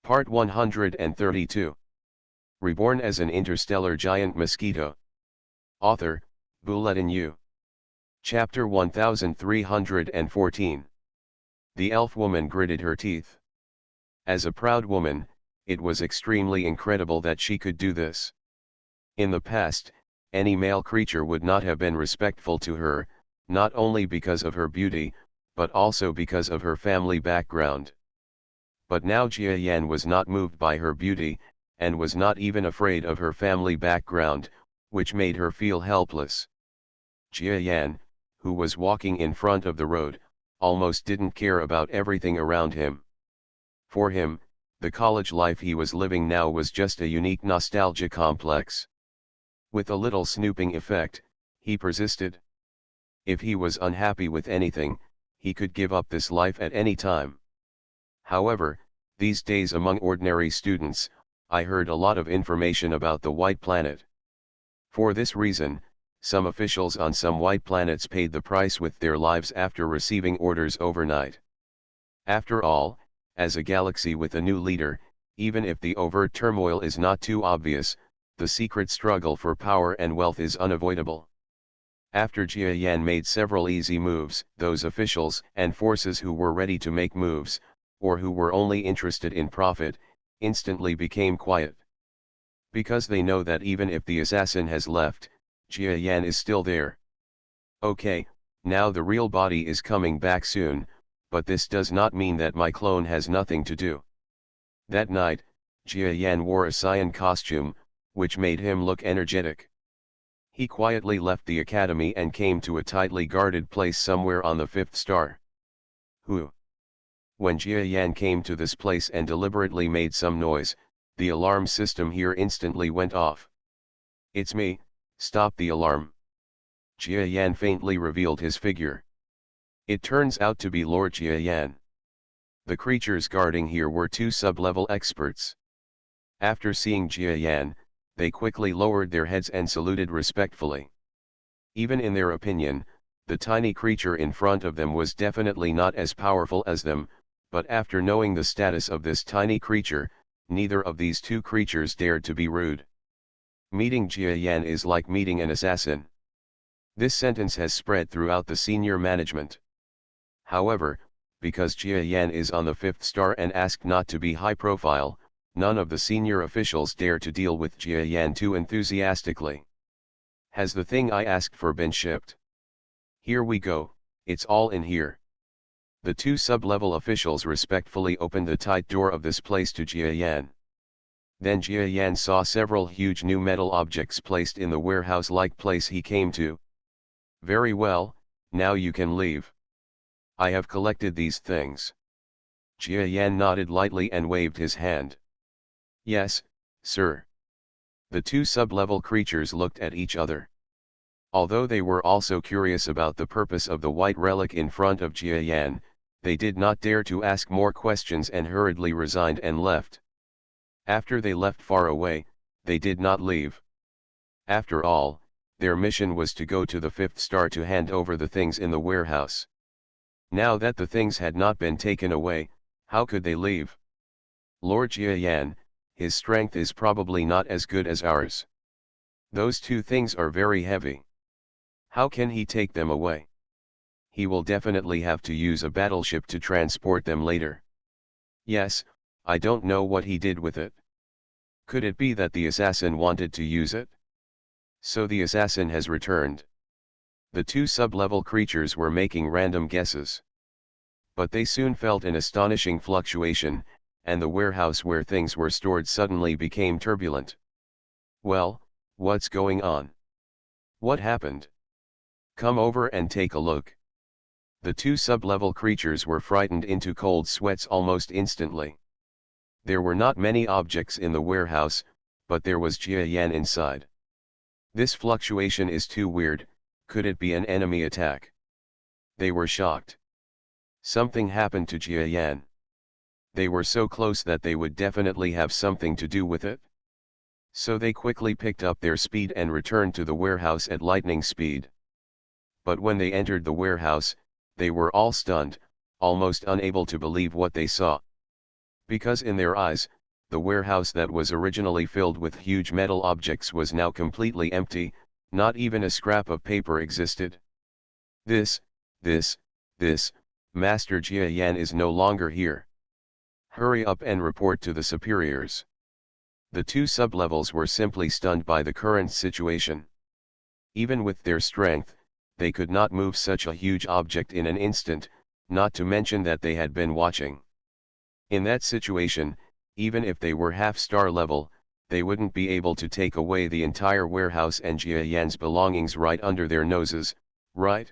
Part 132. Reborn as an interstellar giant mosquito. Author, Bulletin U. Chapter 1314. The elf woman gritted her teeth. As a proud woman, it was extremely incredible that she could do this. In the past, any male creature would not have been respectful to her, not only because of her beauty, but also because of her family background. But now Jia Yan was not moved by her beauty, and was not even afraid of her family background, which made her feel helpless. Jia Yan, who was walking in front of the road, almost didn't care about everything around him. For him, the college life he was living now was just a unique nostalgia complex. With a little snooping effect, he persisted. If he was unhappy with anything, he could give up this life at any time. However, these days among ordinary students, I heard a lot of information about the white planet. For this reason, some officials on some white planets paid the price with their lives after receiving orders overnight. After all, as a galaxy with a new leader, even if the overt turmoil is not too obvious, the secret struggle for power and wealth is unavoidable. After Jia Yan made several easy moves, those officials and forces who were ready to make moves, or who were only interested in profit, instantly became quiet. Because they know that even if the assassin has left, Jia Yan is still there. Okay, now the real body is coming back soon, but this does not mean that my clone has nothing to do. That night, Jia Yan wore a cyan costume, which made him look energetic. He quietly left the academy and came to a tightly guarded place somewhere on the 5th star. Who? When Jia Yan came to this place and deliberately made some noise, the alarm system here instantly went off. It's me, stop the alarm. Jia Yan faintly revealed his figure. It turns out to be Lord Jia Yan. The creatures guarding here were two sub-level experts. After seeing Jia Yan, they quickly lowered their heads and saluted respectfully. Even in their opinion, the tiny creature in front of them was definitely not as powerful as them, but after knowing the status of this tiny creature, neither of these two creatures dared to be rude. Meeting Jia Yan is like meeting an assassin. This sentence has spread throughout the senior management. However, because Jia Yan is on the 5th star and asked not to be high profile, none of the senior officials dare to deal with Jia Yan too enthusiastically. Has the thing I asked for been shipped? Here we go, it's all in here. The two sub-level officials respectfully opened the tight door of this place to Jia Yan. Then Jia Yan saw several huge new metal objects placed in the warehouse-like place he came to. Very well, now you can leave. I have collected these things. Jia Yan nodded lightly and waved his hand. Yes, sir. The two sub-level creatures looked at each other. Although they were also curious about the purpose of the white relic in front of Jia Yan, they did not dare to ask more questions and hurriedly resigned and left. After they left far away, they did not leave. After all, their mission was to go to the 5th star to hand over the things in the warehouse. Now that the things had not been taken away, how could they leave? Lord Jia Yan, his strength is probably not as good as ours. Those two things are very heavy. How can he take them away? He will definitely have to use a battleship to transport them later. Yes, I don't know what he did with it. Could it be that the assassin wanted to use it? So the assassin has returned. The two sub-level creatures were making random guesses. But they soon felt an astonishing fluctuation, and the warehouse where things were stored suddenly became turbulent. Well, what's going on? What happened? Come over and take a look. The two sub-level creatures were frightened into cold sweats almost instantly. There were not many objects in the warehouse, but there was Jia Yan inside. This fluctuation is too weird, could it be an enemy attack? They were shocked. Something happened to Jia Yan. They were so close that they would definitely have something to do with it. So they quickly picked up their speed and returned to the warehouse at lightning speed. But when they entered the warehouse, they were all stunned, almost unable to believe what they saw. Because in their eyes, the warehouse that was originally filled with huge metal objects was now completely empty, not even a scrap of paper existed. This, Master Jia Yan is no longer here. Hurry up and report to the superiors. The two sublevels were simply stunned by the current situation. Even with their strength, they could not move such a huge object in an instant, not to mention that they had been watching. In that situation, even if they were half-star level, they wouldn't be able to take away the entire warehouse and Jia Yan's belongings right under their noses, right?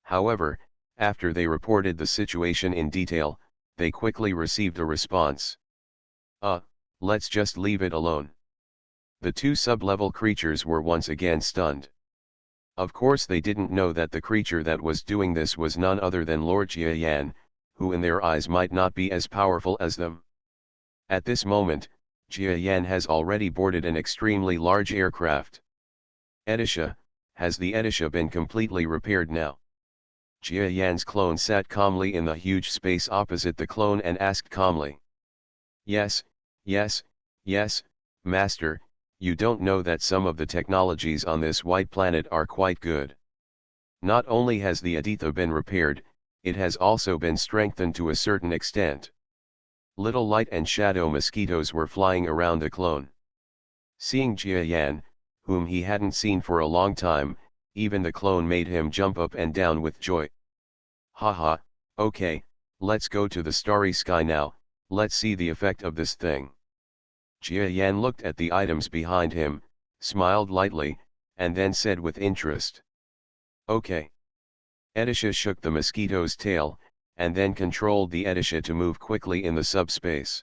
However, after they reported the situation in detail, they quickly received a response. Let's just leave it alone. The two sub-level creatures were once again stunned. Of course they didn't know that the creature that was doing this was none other than Lord Jia Yan, who in their eyes might not be as powerful as them. At this moment, Jia Yan has already boarded an extremely large aircraft. Edisha, has the Edisha been completely repaired now? Jia Yan's clone sat calmly in the huge space opposite the clone and asked calmly. Yes, Master, you don't know that some of the technologies on this white planet are quite good. Not only has the Aditha been repaired, it has also been strengthened to a certain extent. Little light and shadow mosquitoes were flying around the clone. Seeing Jia Yan, whom he hadn't seen for a long time, even the clone made him jump up and down with joy. Haha, okay, let's go to the starry sky now, let's see the effect of this thing. Jia Yan looked at the items behind him, smiled lightly, and then said with interest. Okay. Edisha shook the mosquito's tail, and then controlled the Edisha to move quickly in the subspace.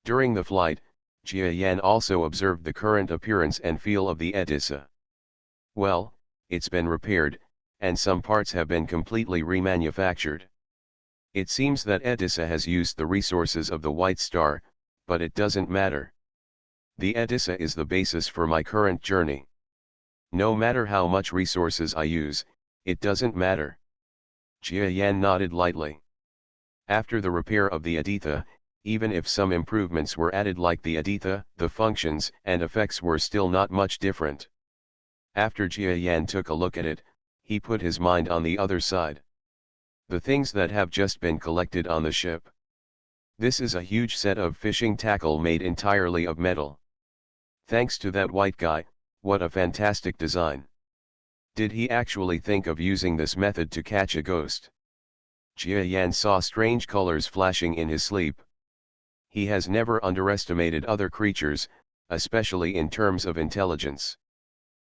During the flight, Jia Yan also observed the current appearance and feel of the Edisha. Well, it's been repaired, and some parts have been completely remanufactured. It seems that Edisha has used the resources of the White Star, but it doesn't matter. The Edisha is the basis for my current journey. No matter how much resources I use, it doesn't matter. Jia Yan nodded lightly. After the repair of the Aditha, even if some improvements were added like the Aditha, the functions and effects were still not much different. After Jia Yan took a look at it, he put his mind on the other side. The things that have just been collected on the ship. This is a huge set of fishing tackle made entirely of metal. Thanks to that white guy, what a fantastic design. Did he actually think of using this method to catch a ghost? Jia Yan saw strange colors flashing in his sleep. He has never underestimated other creatures, especially in terms of intelligence.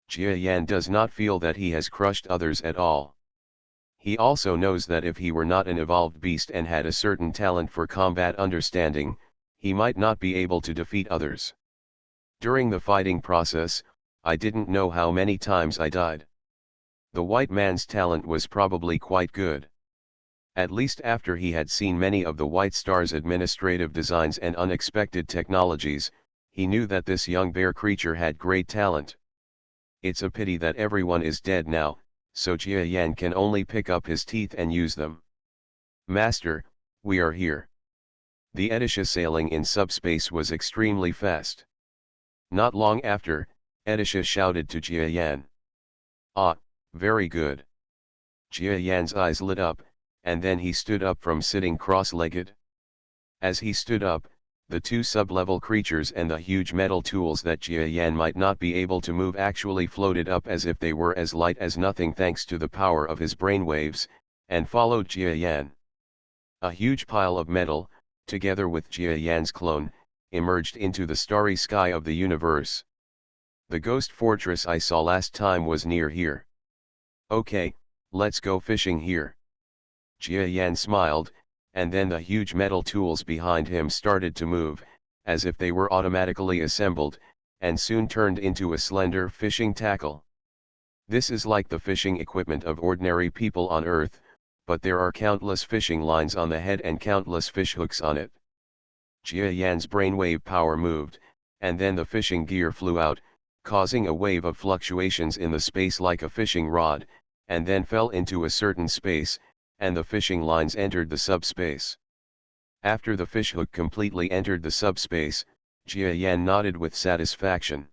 Jia Yan does not feel that he has crushed others at all. He also knows that if he were not an evolved beast and had a certain talent for combat understanding, he might not be able to defeat others. During the fighting process, I didn't know how many times I died. The white man's talent was probably quite good. At least after he had seen many of the White Star's administrative designs and unexpected technologies, he knew that this young bear creature had great talent. It's a pity that everyone is dead now, so Jia Yan can only pick up his teeth and use them. Master, we are here. The Edisha sailing in subspace was extremely fast. Not long after, Edisha shouted to Jia Yan. Ah, very good. Jia Yan's eyes lit up, and then he stood up from sitting cross-legged. As he stood up, the two sub-level creatures and the huge metal tools that Jia Yan might not be able to move actually floated up as if they were as light as nothing thanks to the power of his brainwaves, and followed Jia Yan. A huge pile of metal, together with Jia Yan's clone, emerged into the starry sky of the universe. The ghost fortress I saw last time was near here. Okay, let's go fishing here. Jia Yan smiled, and then the huge metal tools behind him started to move, as if they were automatically assembled, and soon turned into a slender fishing tackle. This is like the fishing equipment of ordinary people on Earth, but there are countless fishing lines on the head and countless fish hooks on it. Jia Yan's brainwave power moved, and then the fishing gear flew out, causing a wave of fluctuations in the space like a fishing rod, and then fell into a certain space, and the fishing lines entered the subspace. After the fishhook completely entered the subspace, Jia Yan nodded with satisfaction.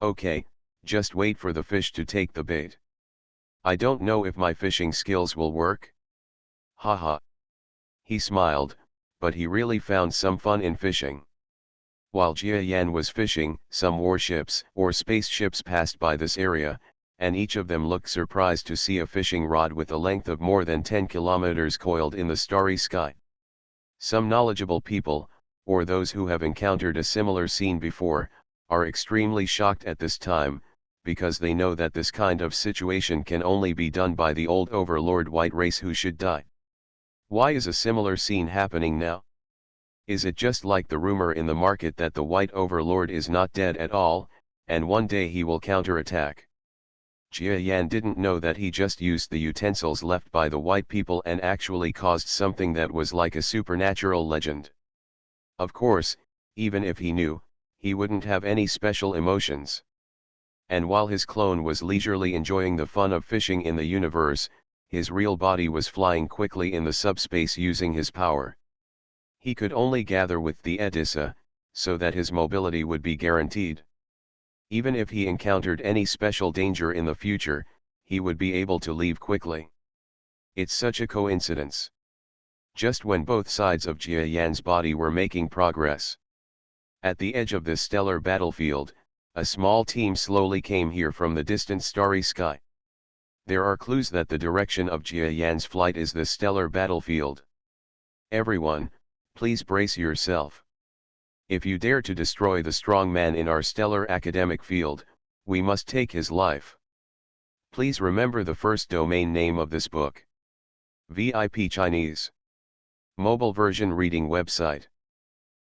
Okay, just wait for the fish to take the bait. I don't know if my fishing skills will work. Haha. He smiled, but he really found some fun in fishing. While Jia Yan was fishing, some warships or spaceships passed by this area, and each of them looked surprised to see a fishing rod with a length of more than 10 kilometers coiled in the starry sky. Some knowledgeable people, or those who have encountered a similar scene before, are extremely shocked at this time, because they know that this kind of situation can only be done by the old overlord white race who should die. Why is a similar scene happening now? Is it just like the rumor in the market that the white overlord is not dead at all, and one day he will counterattack? Jia Yan didn't know that he just used the utensils left by the white people and actually caused something that was like a supernatural legend. Of course, even if he knew, he wouldn't have any special emotions. And while his clone was leisurely enjoying the fun of fishing in the universe, his real body was flying quickly in the subspace using his power. He could only gather with the Edissa, so that his mobility would be guaranteed. Even if he encountered any special danger in the future, he would be able to leave quickly. It's such a coincidence. Just when both sides of Jia Yan's body were making progress. At the edge of this stellar battlefield, a small team slowly came here from the distant starry sky. There are clues that the direction of Jia Yan's flight is the stellar battlefield. Everyone, please brace yourself. If you dare to destroy the strong man in our stellar academic field, we must take his life. Please remember the first domain name of this book. VIP Chinese. Mobile version reading website.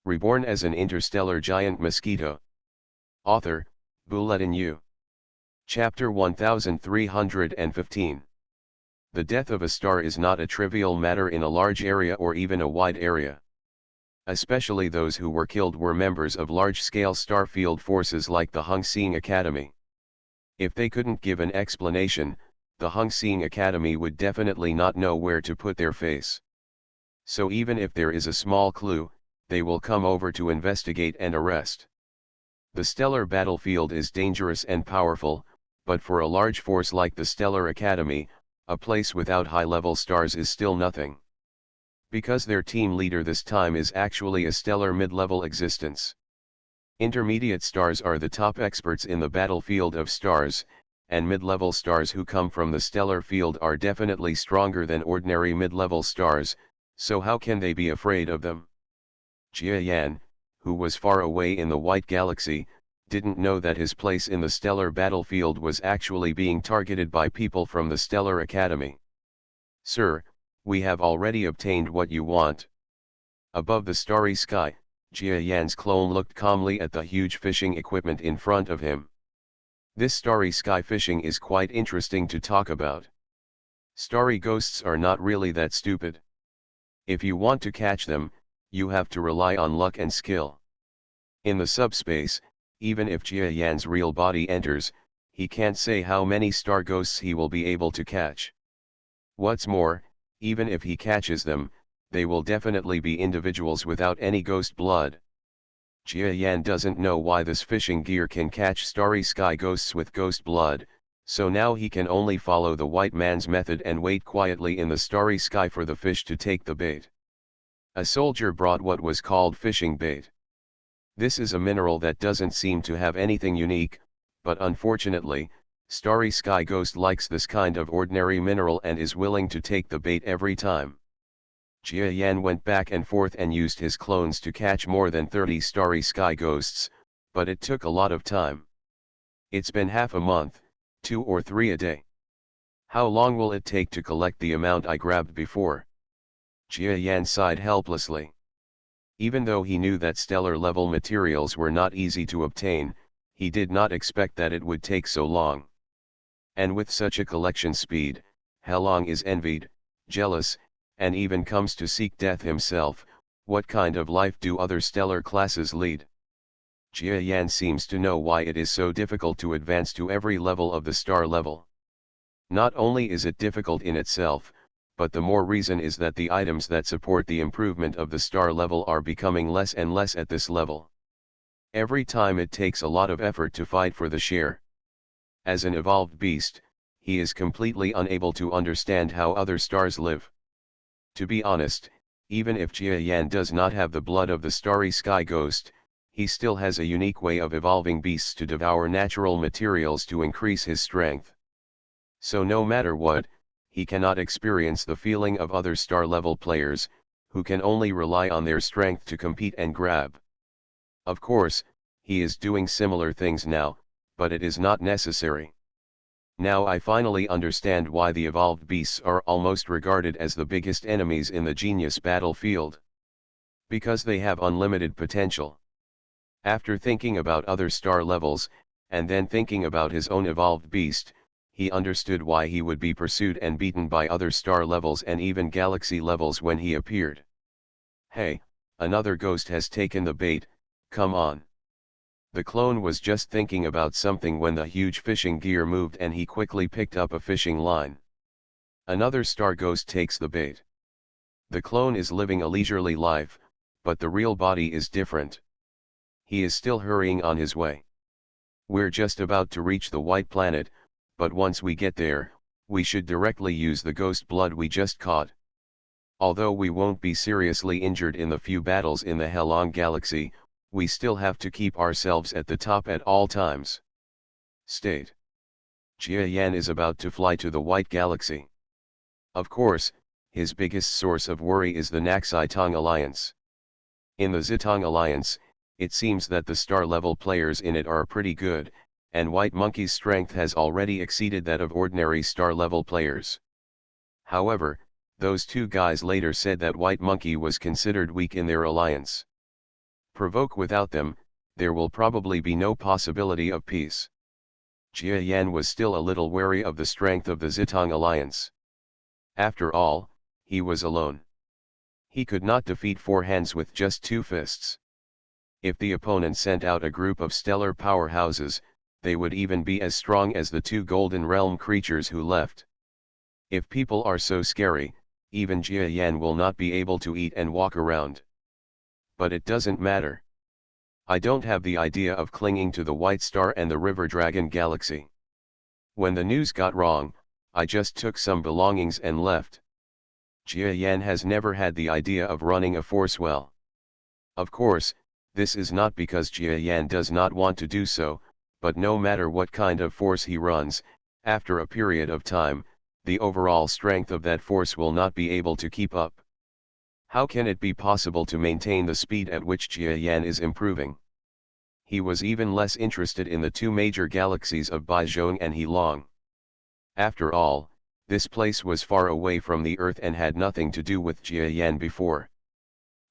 Reborn as an interstellar giant mosquito. Author, Bulletin U. Chapter 1315. The death of a star is not a trivial matter in a large area or even a wide area. Especially those who were killed were members of large-scale star field forces like the Hung Seeing Academy. If they couldn't give an explanation, the Hung Seeing Academy would definitely not know where to put their face. So even if there is a small clue, they will come over to investigate and arrest. The stellar battlefield is dangerous and powerful, but for a large force like the Stellar Academy, a place without high-level stars is still nothing. Because their team leader this time is actually a stellar mid-level existence. Intermediate stars are the top experts in the battlefield of stars, and mid-level stars who come from the stellar field are definitely stronger than ordinary mid-level stars, so how can they be afraid of them? Jia Yan, who was far away in the white galaxy, didn't know that his place in the stellar battlefield was actually being targeted by people from the Stellar Academy. Sir, we have already obtained what you want. Above the starry sky, Jia Yan's clone looked calmly at the huge fishing equipment in front of him. This starry sky fishing is quite interesting to talk about. Starry ghosts are not really that stupid. If you want to catch them, you have to rely on luck and skill. In the subspace, even if Jia Yan's real body enters, he can't say how many star ghosts he will be able to catch. What's more, even if he catches them, they will definitely be individuals without any ghost blood. Jia Yan doesn't know why this fishing gear can catch starry sky ghosts with ghost blood, so now he can only follow the white man's method and wait quietly in the starry sky for the fish to take the bait. A soldier brought what was called fishing bait. This is a mineral that doesn't seem to have anything unique, but unfortunately, Starry Sky Ghost likes this kind of ordinary mineral and is willing to take the bait every time. Jia Yan went back and forth and used his clones to catch more than 30 Starry Sky Ghosts, but it took a lot of time. It's been half a month, 2 or 3 a day. How long will it take to collect the amount I grabbed before? Jia Yan sighed helplessly. Even though he knew that stellar-level materials were not easy to obtain, he did not expect that it would take so long. And with such a collection speed, Helong is envied, jealous, and even comes to seek death himself. What kind of life do other stellar classes lead? Jia Yan seems to know why it is so difficult to advance to every level of the star level. Not only is it difficult in itself, but the more reason is that the items that support the improvement of the star level are becoming less and less at this level. Every time it takes a lot of effort to fight for the share. As an evolved beast, he is completely unable to understand how other stars live. To be honest, even if Jia Yan does not have the blood of the starry sky ghost, he still has a unique way of evolving beasts to devour natural materials to increase his strength. So no matter what, he cannot experience the feeling of other star-level players, who can only rely on their strength to compete and grab. Of course, he is doing similar things now, but it is not necessary. Now I finally understand why the evolved beasts are almost regarded as the biggest enemies in the genius battlefield. Because they have unlimited potential. After thinking about other star levels, and then thinking about his own evolved beast, he understood why he would be pursued and beaten by other star levels and even galaxy levels when he appeared. Hey, another ghost has taken the bait, come on. The clone was just thinking about something when the huge fishing gear moved and he quickly picked up a fishing line. Another star ghost takes the bait. The clone is living a leisurely life, but the real body is different. He is still hurrying on his way. We're just about to reach the white planet, but once we get there, we should directly use the ghost blood we just caught. Although we won't be seriously injured in the few battles in the Helong Galaxy, we still have to keep ourselves at the top at all times. State. Jia Yan is about to fly to the White Galaxy. Of course, his biggest source of worry is the Naxai-Tong Alliance. In the Zitong Alliance, it seems that the star-level players in it are pretty good, and White Monkey's strength has already exceeded that of ordinary star-level players. However, those two guys later said that White Monkey was considered weak in their alliance. Provoke without them, there will probably be no possibility of peace. Jia Yan was still a little wary of the strength of the Zitong Alliance. After all, he was alone. He could not defeat four hands with just two fists. If the opponent sent out a group of stellar powerhouses, they would even be as strong as the two Golden Realm creatures who left. If people are so scary, even Jia Yan will not be able to eat and walk around. But it doesn't matter. I don't have the idea of clinging to the White Star and the River Dragon Galaxy. When the news got wrong, I just took some belongings and left. Jia Yan has never had the idea of running a force well. Of course, this is not because Jia Yan does not want to do so, but no matter what kind of force he runs, after a period of time, the overall strength of that force will not be able to keep up. How can it be possible to maintain the speed at which Jia Yan is improving? He was even less interested in the two major galaxies of Baizhong and Helong. After all, this place was far away from the Earth and had nothing to do with Jia Yan before.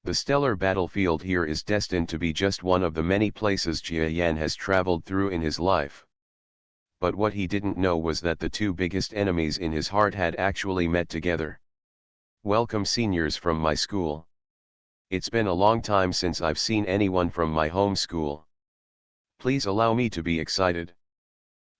The stellar battlefield here is destined to be just one of the many places Jia Yan has traveled through in his life. But what he didn't know was that the two biggest enemies in his heart had actually met together. Welcome seniors from my school. It's been a long time since I've seen anyone from my home school. Please allow me to be excited.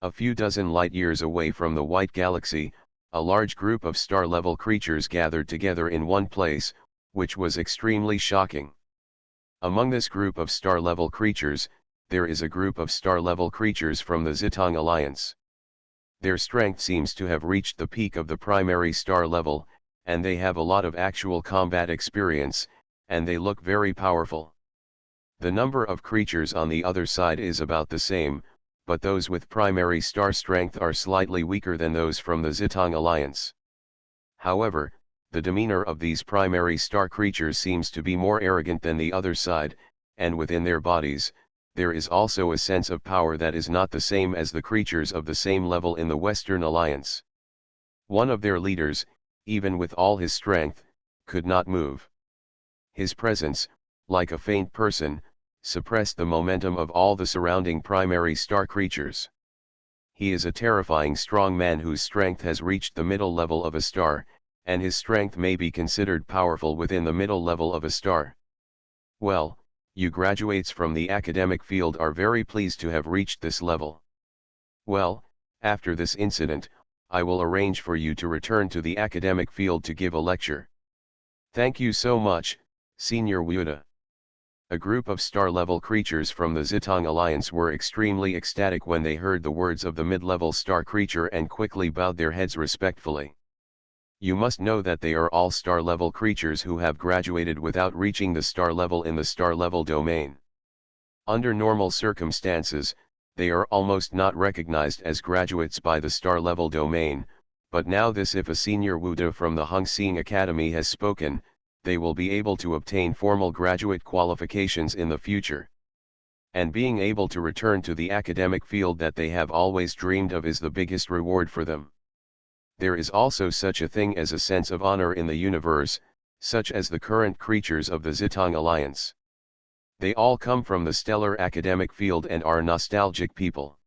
A few dozen light years away from the White Galaxy, a large group of star-level creatures gathered together in one place, which was extremely shocking. Among this group of star-level creatures, there is a group of star-level creatures from the Zitong Alliance. Their strength seems to have reached the peak of the primary star level, and they have a lot of actual combat experience, and they look very powerful. The number of creatures on the other side is about the same, but those with primary star strength are slightly weaker than those from the Zitong Alliance. However, the demeanor of these primary star creatures seems to be more arrogant than the other side, and within their bodies, there is also a sense of power that is not the same as the creatures of the same level in the Western Alliance. One of their leaders, even with all his strength, could not move. His presence, like a faint person, suppressed the momentum of all the surrounding primary star creatures. He is a terrifying strong man whose strength has reached the middle level of a star, and his strength may be considered powerful within the middle level of a star. Well, you graduates from the academic field are very pleased to have reached this level. Well, after this incident, I will arrange for you to return to the academic field to give a lecture. Thank you so much, Senior Wuda. A group of star-level creatures from the Zitong Alliance were extremely ecstatic when they heard the words of the mid-level star creature and quickly bowed their heads respectfully. You must know that they are all star-level creatures who have graduated without reaching the star level in the star-level domain. Under normal circumstances, they are almost not recognized as graduates by the star-level domain, but now if a Senior Wuda from the Hongxing Academy has spoken, they will be able to obtain formal graduate qualifications in the future. And being able to return to the academic field that they have always dreamed of is the biggest reward for them. There is also such a thing as a sense of honor in the universe, such as the current creatures of the Zitong Alliance. They all come from the stellar academic field and are nostalgic people.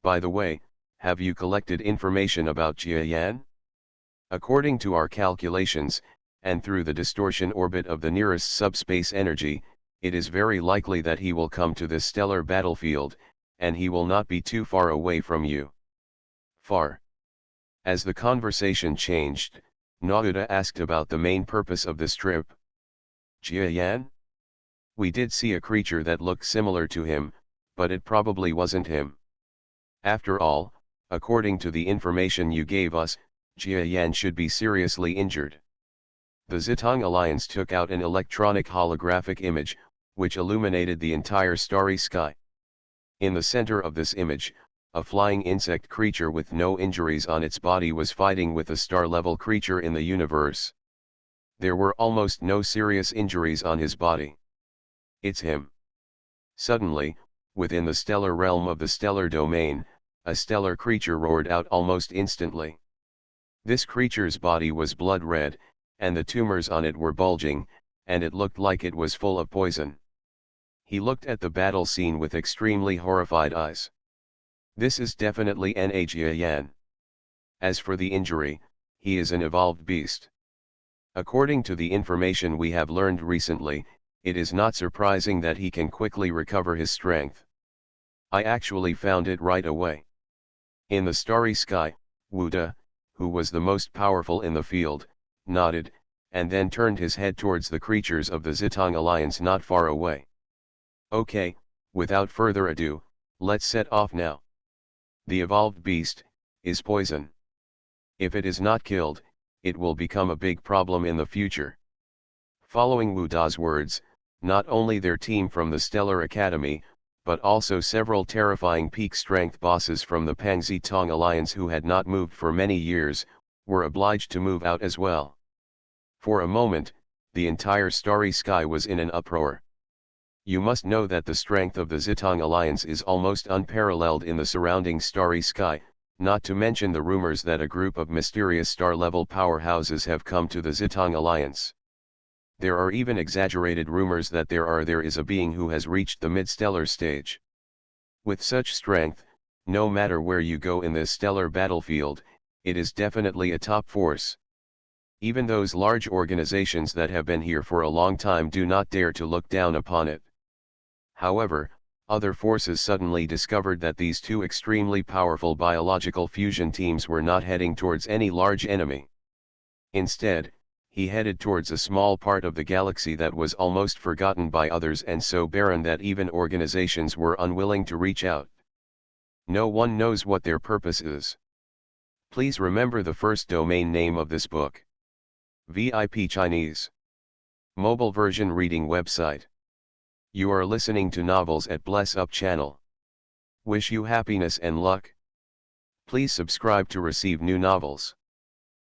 By the way, have you collected information about Jia Yan? According to our calculations, and through the distortion orbit of the nearest subspace energy, it is very likely that he will come to this stellar battlefield, and he will not be too far away from you. Far. As the conversation changed, Nauda asked about the main purpose of this trip. Jia Yan? We did see a creature that looked similar to him, but it probably wasn't him. After all, according to the information you gave us, Jia Yan should be seriously injured. The Zitong Alliance took out an electronic holographic image, which illuminated the entire starry sky. In the center of this image, a flying insect creature with no injuries on its body was fighting with a star-level creature in the universe. There were almost no serious injuries on his body. It's him. Suddenly, within the stellar realm of the stellar domain, a stellar creature roared out almost instantly. This creature's body was blood red, and the tumors on it were bulging, and it looked like it was full of poison. He looked at the battle scene with extremely horrified eyes. This is definitely Jia Yan. As for the injury, he is an evolved beast. According to the information we have learned recently, it is not surprising that he can quickly recover his strength. I actually found it right away. In the starry sky, Wuda, who was the most powerful in the field, nodded, and then turned his head towards the creatures of the Zitong Alliance not far away. Okay, without further ado, let's set off now. The evolved beast is poison. If it is not killed, it will become a big problem in the future. Following Wuda's words, not only their team from the Stellar Academy, but also several terrifying peak strength bosses from the Pangzitong Alliance who had not moved for many years, were obliged to move out as well. For a moment, the entire starry sky was in an uproar. You must know that the strength of the Zitong Alliance is almost unparalleled in the surrounding starry sky, not to mention the rumors that a group of mysterious star-level powerhouses have come to the Zitong Alliance. There are even exaggerated rumors that there is a being who has reached the mid-stellar stage. With such strength, no matter where you go in this stellar battlefield, it is definitely a top force. Even those large organizations that have been here for a long time do not dare to look down upon it. However, other forces suddenly discovered that these two extremely powerful biological fusion teams were not heading towards any large enemy. Instead, he headed towards a small part of the galaxy that was almost forgotten by others and so barren that even organizations were unwilling to reach out. No one knows what their purpose is. Please remember the first domain name of this book. VIP Chinese. Mobile version reading website. You are listening to novels at Bless Up channel. Wish you happiness and luck. Please subscribe to receive new novels.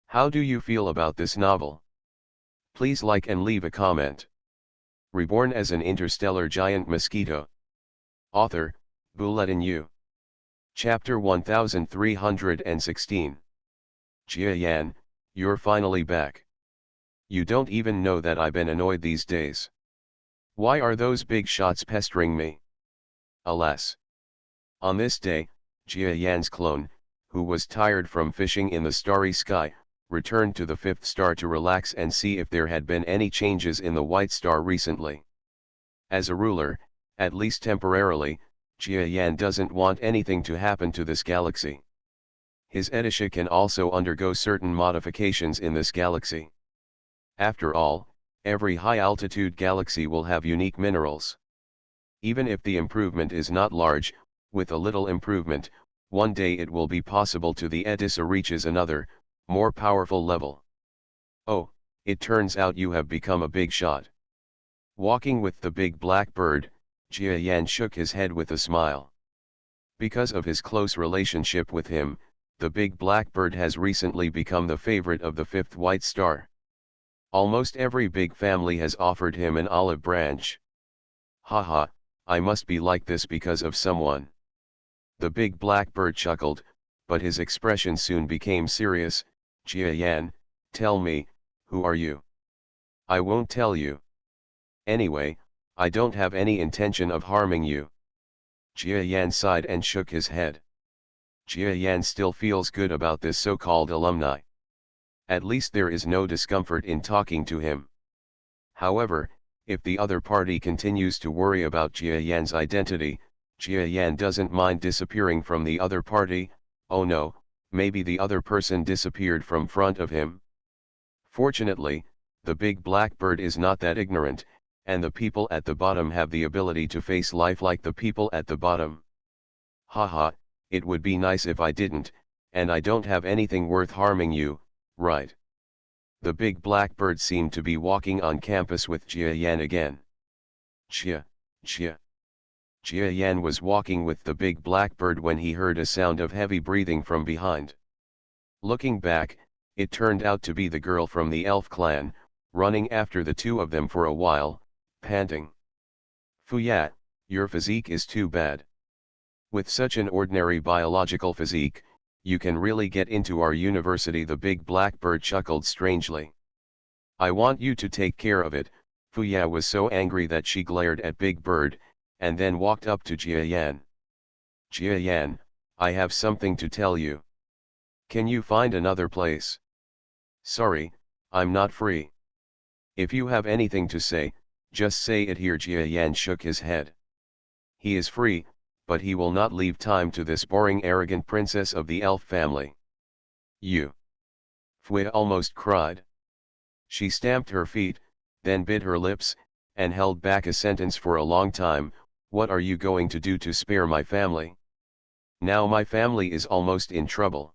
How do you feel about this novel? Please like and leave a comment. Reborn as an interstellar giant mosquito. Author, Bulletin U. Chapter 1316. Jia Yan, you're finally back. You don't even know that I've been annoyed these days. Why are those big shots pestering me? Alas. On this day, Jia Yan's clone, who was tired from fishing in the starry sky, returned to the fifth star to relax and see if there had been any changes in the white star recently. As a ruler, at least temporarily, Jia Yan doesn't want anything to happen to this galaxy. His Edisha can also undergo certain modifications in this galaxy. After all, every high-altitude galaxy will have unique minerals. Even if the improvement is not large, with a little improvement, one day it will be possible to the Edisha reaches another, more powerful level. Oh, it turns out you have become a big shot. Walking with the big black bird, Jia Yan shook his head with a smile. Because of his close relationship with him, the big black bird has recently become the favorite of the fifth white star. Almost every big family has offered him an olive branch. Haha, I must be like this because of someone. The big black bird chuckled, but his expression soon became serious. Jia Yan, tell me, who are you? I won't tell you. Anyway, I don't have any intention of harming you. Jia Yan sighed and shook his head. Jia Yan still feels good about this so-called alumni. At least there is no discomfort in talking to him. However, if the other party continues to worry about Jia Yan's identity, Jia Yan doesn't mind disappearing from the other party. Oh no, maybe the other person disappeared from front of him. Fortunately, the big black bird is not that ignorant, and the people at the bottom have the ability to face life like the people at the bottom. Haha, it would be nice if I didn't, and I don't have anything worth harming you, right? The big black bird seemed to be walking on campus with Jia Yan again. Jia, Jia. Jia Yan was walking with the big black bird when he heard a sound of heavy breathing from behind. Looking back, it turned out to be the girl from the elf clan, running after the two of them for a while, panting. Fuya, your physique is too bad. With such an ordinary biological physique, you can really get into our university. The big black bird chuckled strangely. I want you to take care of it. Fuya was so angry that she glared at Big Bird, and then walked up to Jia Yan. Jia Yan, I have something to tell you. Can you find another place? Sorry, I'm not free. If you have anything to say, just say it here. Jia Yan shook his head. He is free, but he will not leave time to this boring arrogant princess of the elf family. You! Fui almost cried. She stamped her feet, then bit her lips, and held back a sentence for a long time. What are you going to do to spare my family? Now my family is almost in trouble.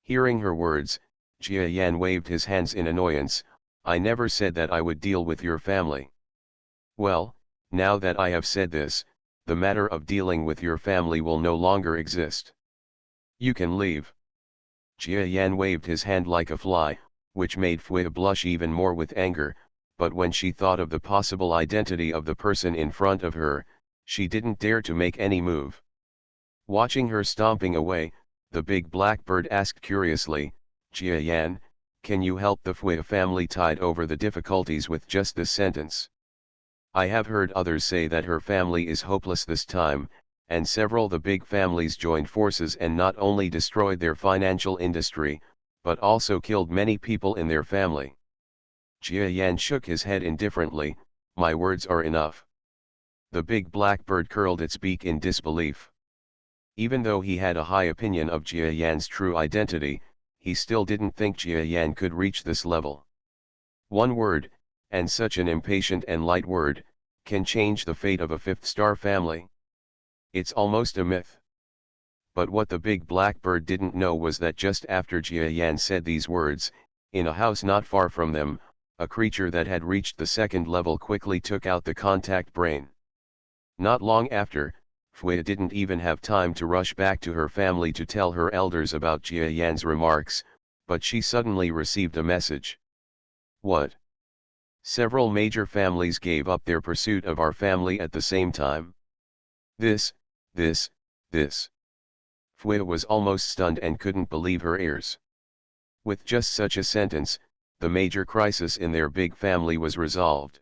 Hearing her words, Jia Yan waved his hands in annoyance. I never said that I would deal with your family. Well, now that I have said this, the matter of dealing with your family will no longer exist. You can leave. Jia Yan waved his hand like a fly, which made Fui blush even more with anger, but when she thought of the possible identity of the person in front of her, she didn't dare to make any move. Watching her stomping away, the big black bird asked curiously, Jia Yan, can you help the Fui family tide over the difficulties with just this sentence? I have heard others say that her family is hopeless this time, and several the big families joined forces and not only destroyed their financial industry, but also killed many people in their family. Jia Yan shook his head indifferently. My words are enough. The big black bird curled its beak in disbelief. Even though he had a high opinion of Jia Yan's true identity, he still didn't think Jia Yan could reach this level. One word, and such an impatient and light word, can change the fate of a fifth-star family. It's almost a myth. But what the big black bird didn't know was that just after Jia Yan said these words, in a house not far from them, a creature that had reached the second level quickly took out the contact brain. Not long after, Fui didn't even have time to rush back to her family to tell her elders about Jia Yan's remarks, but she suddenly received a message. What? Several major families gave up their pursuit of our family at the same time. This. Fui was almost stunned and couldn't believe her ears. With just such a sentence, the major crisis in their big family was resolved.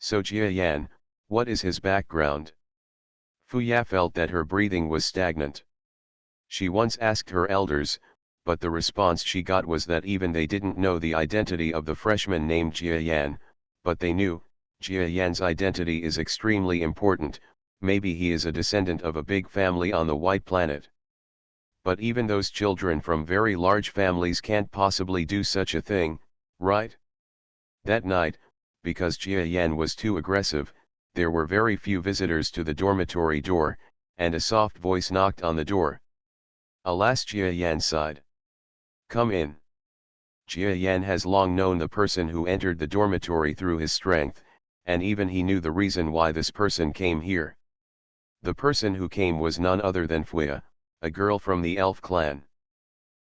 So Jia Yan, what is his background? Fuya felt that her breathing was stagnant. She once asked her elders, but the response she got was that even they didn't know the identity of the freshman named Jia Yan, but they knew, Jia Yan's identity is extremely important, maybe he is a descendant of a big family on the White Planet. But even those children from very large families can't possibly do such a thing, right? That night, because Jia Yan was too aggressive, there were very few visitors to the dormitory door, and a soft voice knocked on the door. Alas, Jia Yan sighed. Come in. Jia Yan has long known the person who entered the dormitory through his strength, and even he knew the reason why this person came here. The person who came was none other than Fuya, a girl from the elf clan.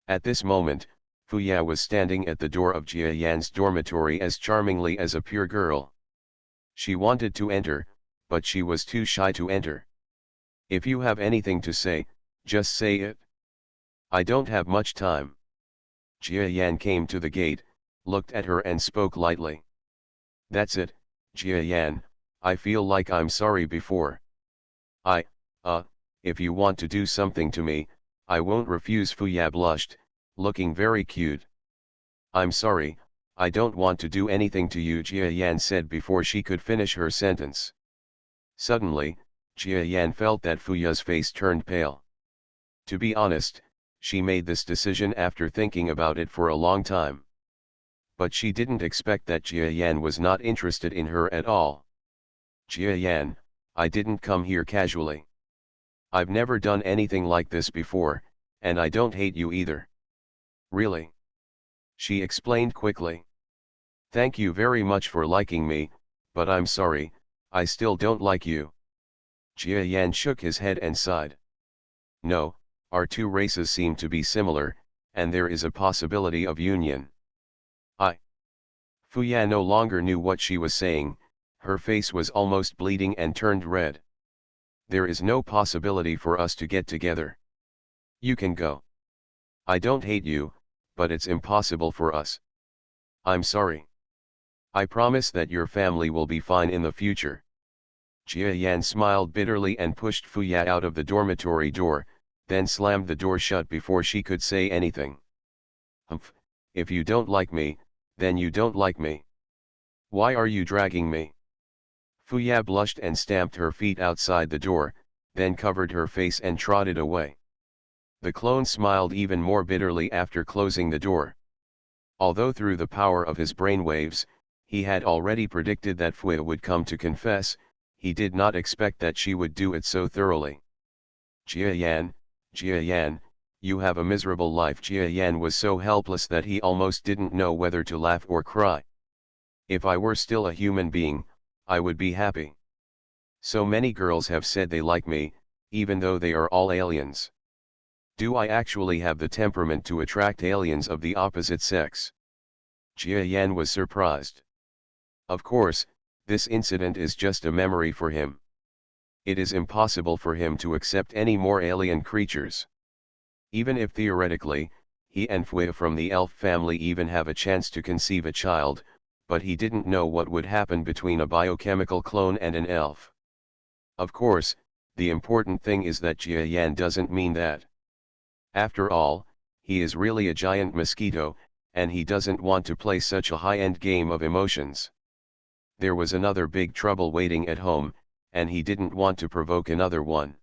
At this moment, Fuya was standing at the door of Jia Yan's dormitory as charmingly as a pure girl. She wanted to enter, but she was too shy to enter. If you have anything to say, just say it. I don't have much time. Jia Yan came to the gate, looked at her and spoke lightly. That's it, Jia Yan, I feel like I'm sorry before. If you want to do something to me, I won't refuse. Fuya blushed, looking very cute. I'm sorry, I don't want to do anything to you, Jia Yan said before she could finish her sentence. Suddenly, Jia Yan felt that Fuya's face turned pale. To be honest, she made this decision after thinking about it for a long time. But she didn't expect that Jia Yan was not interested in her at all. Jia Yan, I didn't come here casually. I've never done anything like this before, and I don't hate you either. Really? She explained quickly. Thank you very much for liking me, but I'm sorry, I still don't like you. Jia Yan shook his head and sighed. No, our two races seem to be similar, and there is a possibility of union. Fuya no longer knew what she was saying, her face was almost bleeding and turned red. There is no possibility for us to get together. You can go. I don't hate you, but it's impossible for us. I'm sorry. I promise that your family will be fine in the future. Jia Yan smiled bitterly and pushed Fuya out of the dormitory door, then slammed the door shut before she could say anything. Humph, if you don't like me, then you don't like me. Why are you dragging me? Fuya blushed and stamped her feet outside the door, then covered her face and trotted away. The clone smiled even more bitterly after closing the door. Although through the power of his brainwaves, he had already predicted that Fuya would come to confess, he did not expect that she would do it so thoroughly. Jia Yan, you have a miserable life. Jia Yan was so helpless that he almost didn't know whether to laugh or cry. If I were still a human being, I would be happy. So many girls have said they like me, even though they are all aliens. Do I actually have the temperament to attract aliens of the opposite sex? Jia Yan was surprised. Of course, this incident is just a memory for him. It is impossible for him to accept any more alien creatures. Even if theoretically, he and Fuya from the elf family even have a chance to conceive a child, but he didn't know what would happen between a biochemical clone and an elf. Of course, the important thing is that Jia Yan doesn't mean that. After all, he is really a giant mosquito, and he doesn't want to play such a high-end game of emotions. There was another big trouble waiting at home, and he didn't want to provoke another one.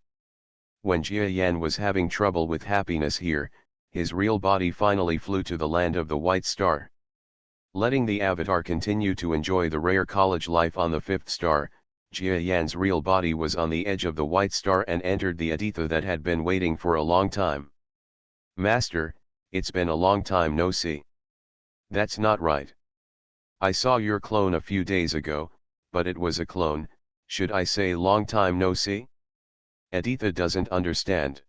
When Jia Yan was having trouble with happiness here, his real body finally flew to the land of the White Star. Letting the avatar continue to enjoy the rare college life on the fifth star, Jia Yan's real body was on the edge of the White Star and entered the Aditha that had been waiting for a long time. Master, it's been a long time no see. That's not right. I saw your clone a few days ago, but it was a clone, should I say long time no see? Aditha doesn't understand.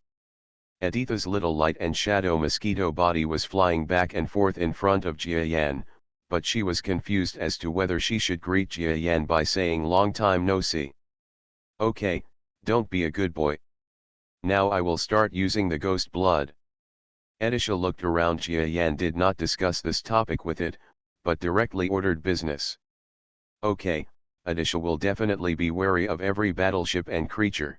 Aditha's little light and shadow mosquito body was flying back and forth in front of Jia Yan, but she was confused as to whether she should greet Jia Yan by saying long time no see. Okay, don't be a good boy. Now I will start using the ghost blood. Edisha looked around. Jia Yan did not discuss this topic with it, but directly ordered business. Okay, Edisha will definitely be wary of every battleship and creature.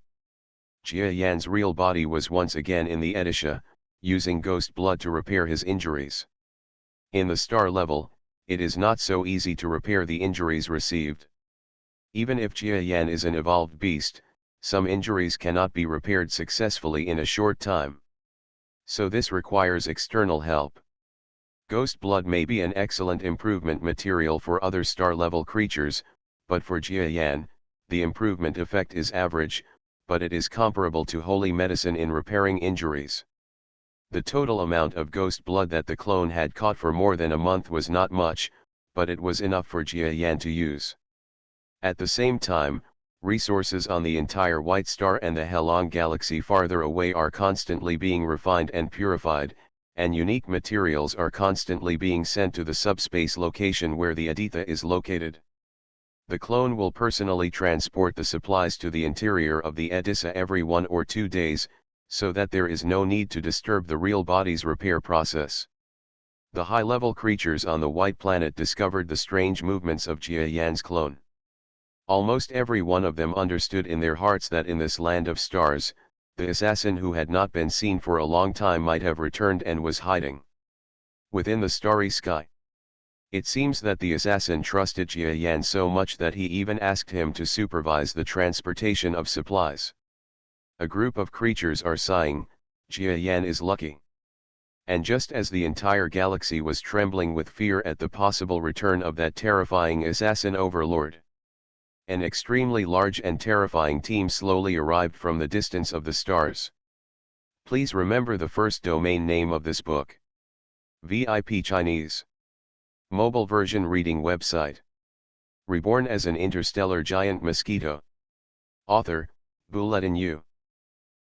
Jia Yan's real body was once again in the Edisha, using ghost blood to repair his injuries. In the star level, it is not so easy to repair the injuries received. Even if Jia Yan is an evolved beast, some injuries cannot be repaired successfully in a short time. So this requires external help. Ghost blood may be an excellent improvement material for other star-level creatures, but for Jiayan, the improvement effect is average, but it is comparable to holy medicine in repairing injuries. The total amount of ghost blood that the clone had caught for more than a month was not much, but it was enough for Jiayan to use. At the same time, resources on the entire White Star and the Helong galaxy farther away are constantly being refined and purified, and unique materials are constantly being sent to the subspace location where the Aditha is located. The clone will personally transport the supplies to the interior of the Aditha every 1 or 2 days, so that there is no need to disturb the real body's repair process. The high-level creatures on the White Planet discovered the strange movements of Jiayan's clone. Almost every one of them understood in their hearts that in this land of stars, the assassin who had not been seen for a long time might have returned and was hiding within the starry sky. It seems that the assassin trusted Jiayan so much that he even asked him to supervise the transportation of supplies. A group of creatures are sighing, Jiayan is lucky. And just as the entire galaxy was trembling with fear at the possible return of that terrifying assassin overlord, an extremely large and terrifying team slowly arrived from the distance of the stars. Please remember the first domain name of this book. VIP Chinese. Mobile version reading website. Reborn as an interstellar giant mosquito. Author, Bulletin U.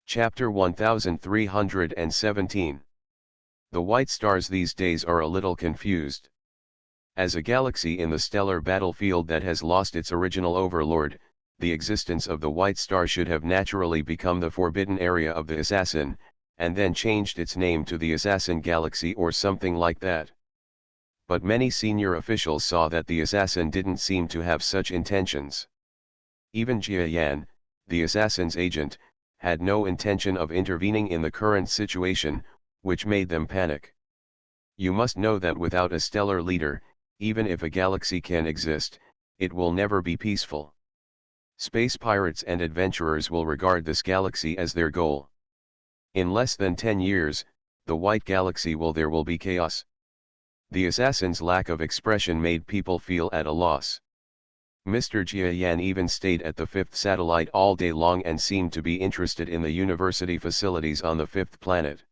Chapter 1317. The white stars these days are a little confused. As a galaxy in the stellar battlefield that has lost its original overlord, the existence of the white star should have naturally become the forbidden area of the assassin, and then changed its name to the Assassin Galaxy or something like that. But many senior officials saw that the assassin didn't seem to have such intentions. Even Jiayan, the assassin's agent, had no intention of intervening in the current situation, which made them panic. You must know that without a stellar leader, even if a galaxy can exist, it will never be peaceful. Space pirates and adventurers will regard this galaxy as their goal. In less than 10 years, the white galaxy there will be chaos. The assassin's lack of expression made people feel at a loss. Mr. Jiayan even stayed at the 5th satellite all day long and seemed to be interested in the university facilities on the 5th planet.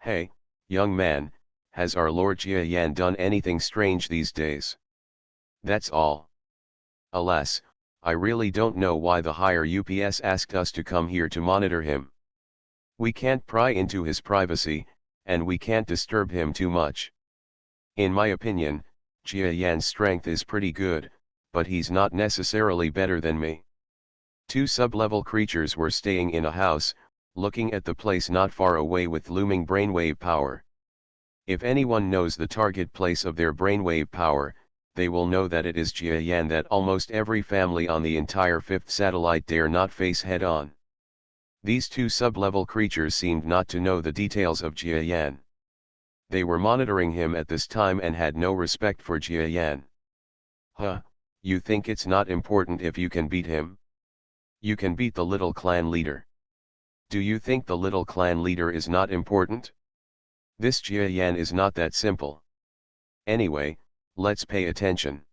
Hey, young man, has our Lord Jiayan done anything strange these days? That's all. Alas, I really don't know why the higher UPS asked us to come here to monitor him. We can't pry into his privacy, and we can't disturb him too much. In my opinion, Jiayan's strength is pretty good, but he's not necessarily better than me. 2 sub-level creatures were staying in a house, looking at the place not far away with looming brainwave power. If anyone knows the target place of their brainwave power, they will know that it is Jiayan that almost every family on the entire 5th satellite dare not face head-on. These 2 sub-level creatures seemed not to know the details of Jiayan. They were monitoring him at this time and had no respect for Jiayan. Huh, you think it's not important if you can beat him? You can beat the little clan leader. Do you think the little clan leader is not important? This Jiayan is not that simple. Anyway, let's pay attention.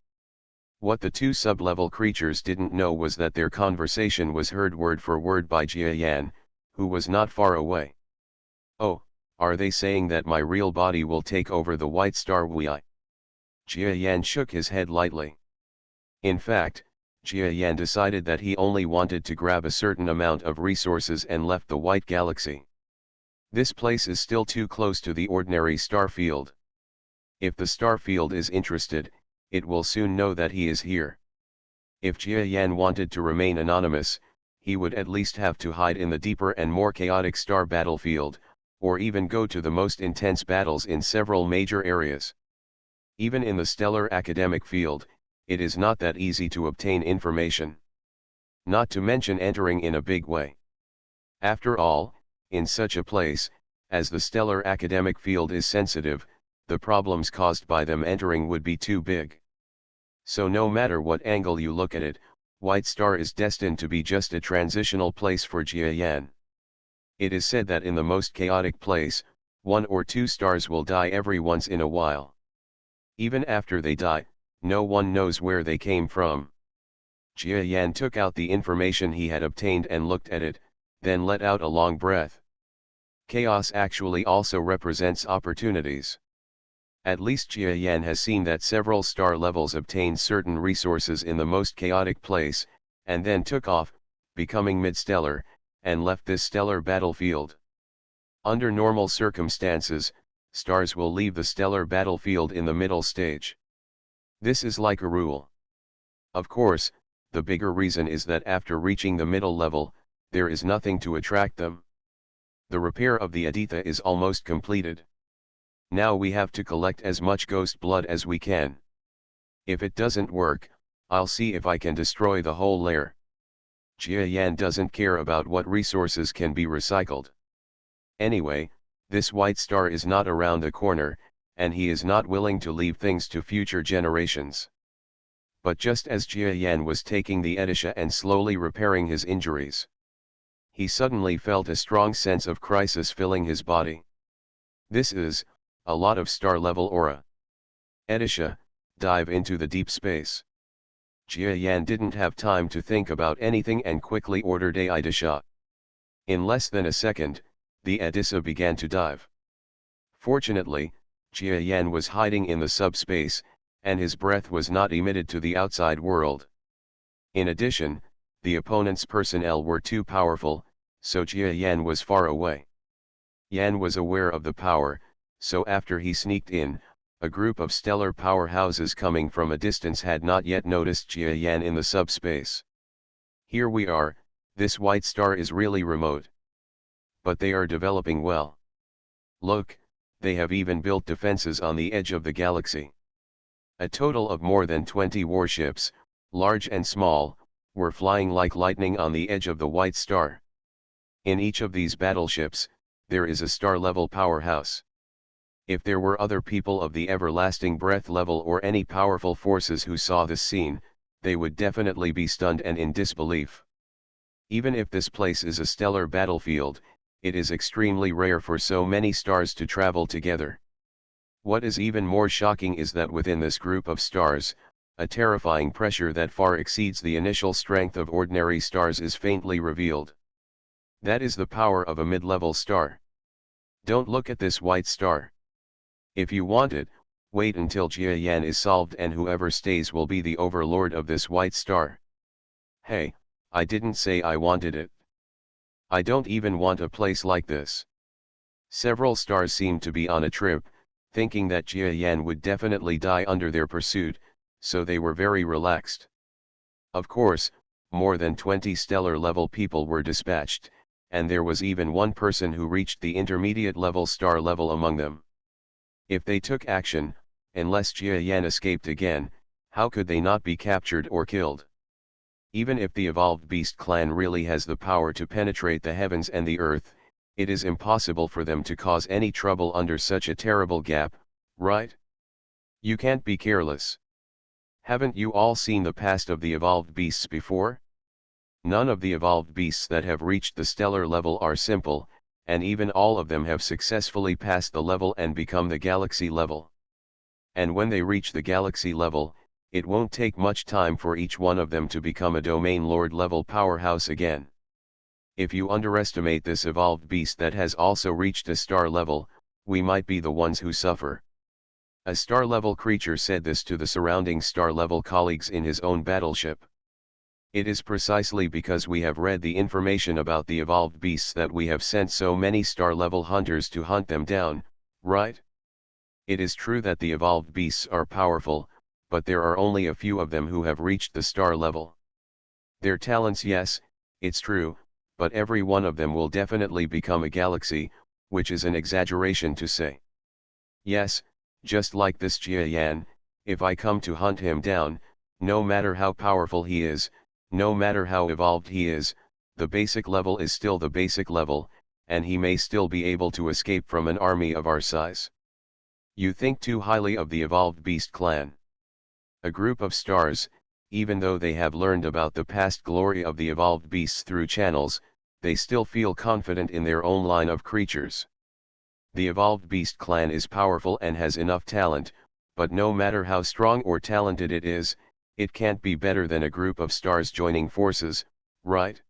What the 2 sub-level creatures didn't know was that their conversation was heard word for word by Jiayan, who was not far away. Oh, are they saying that my real body will take over the white star Wei? Jiayan shook his head lightly. In fact, Jiayan decided that he only wanted to grab a certain amount of resources and left the white galaxy. This place is still too close to the ordinary star field. If the star field is interested, it will soon know that he is here. If Jiayan wanted to remain anonymous, he would at least have to hide in the deeper and more chaotic star battlefield, or even go to the most intense battles in several major areas. Even in the stellar academic field, it is not that easy to obtain information. Not to mention entering in a big way. After all, in such a place, as the stellar academic field is sensitive, the problems caused by them entering would be too big. So no matter what angle you look at it, White Star is destined to be just a transitional place for Jiayan. It is said that in the most chaotic place, 1 or 2 stars will die every once in a while. Even after they die, no one knows where they came from. Jia Yan took out the information he had obtained and looked at it, then let out a long breath. Chaos actually also represents opportunities. At least Jia Yan has seen that several star levels obtained certain resources in the most chaotic place, and then took off, becoming mid-stellar, and left this stellar battlefield. Under normal circumstances, stars will leave the stellar battlefield in the middle stage. This is like a rule. Of course, the bigger reason is that after reaching the middle level, there is nothing to attract them. The repair of the Aditya is almost completed. Now we have to collect as much ghost blood as we can. If it doesn't work, I'll see if I can destroy the whole lair. Jia Yan doesn't care about what resources can be recycled. Anyway, this white star is not around the corner, and he is not willing to leave things to future generations. But just as Jia Yan was taking the Edisha and slowly repairing his injuries, he suddenly felt a strong sense of crisis filling his body. This is a lot of star-level aura. Edisha, dive into the deep space. Jia Yan didn't have time to think about anything and quickly ordered a Edisha. In less than a second, the Edisha began to dive. Fortunately, Jia Yan was hiding in the subspace, and his breath was not emitted to the outside world. In addition, the opponent's personnel were too powerful, so Jia Yan was far away. Yan was aware of the power, so after he sneaked in, a group of stellar powerhouses coming from a distance had not yet noticed Jia Yan in the subspace. Here we are, this white star is really remote. But they are developing well. Look, they have even built defenses on the edge of the galaxy. A total of more than 20 warships, large and small, were flying like lightning on the edge of the white star. In each of these battleships, there is a star-level powerhouse. If there were other people of the everlasting breath level or any powerful forces who saw this scene, they would definitely be stunned and in disbelief. Even if this place is a stellar battlefield, it is extremely rare for so many stars to travel together. What is even more shocking is that within this group of stars, a terrifying pressure that far exceeds the initial strength of ordinary stars is faintly revealed. That is the power of a mid-level star. Don't look at this white star. If you want it, wait until Jia Yan is solved and whoever stays will be the overlord of this white star. Hey, I didn't say I wanted it. I don't even want a place like this. Several stars seemed to be on a trip, thinking that Jia Yan would definitely die under their pursuit, so they were very relaxed. Of course, more than 20 stellar-level people were dispatched, and there was even one person who reached the intermediate-level star level among them. If they took action, unless Jia Yan escaped again, how could they not be captured or killed? Even if the evolved beast clan really has the power to penetrate the heavens and the earth, it is impossible for them to cause any trouble under such a terrible gap, right? You can't be careless. Haven't you all seen the past of the evolved beasts before? None of the evolved beasts that have reached the stellar level are simple, and even all of them have successfully passed the level and become the galaxy level. And when they reach the galaxy level, it won't take much time for each one of them to become a domain lord level powerhouse again. If you underestimate this evolved beast that has also reached a star level, we might be the ones who suffer. A star-level creature said this to the surrounding star-level colleagues in his own battleship. It is precisely because we have read the information about the evolved beasts that we have sent so many star-level hunters to hunt them down, right? It is true that the evolved beasts are powerful, but there are only a few of them who have reached the star level. Their talents, yes, it's true, but every one of them will definitely become a galaxy, which is an exaggeration to say. Yes, just like this Jia Yan, if I come to hunt him down, no matter how powerful he is, no matter how evolved he is, the basic level is still the basic level, and he may still be able to escape from an army of our size. You think too highly of the evolved beast clan. A group of stars, even though they have learned about the past glory of the evolved beasts through channels, they still feel confident in their own line of creatures. The evolved beast clan is powerful and has enough talent, but no matter how strong or talented it is, it can't be better than a group of stars joining forces, right?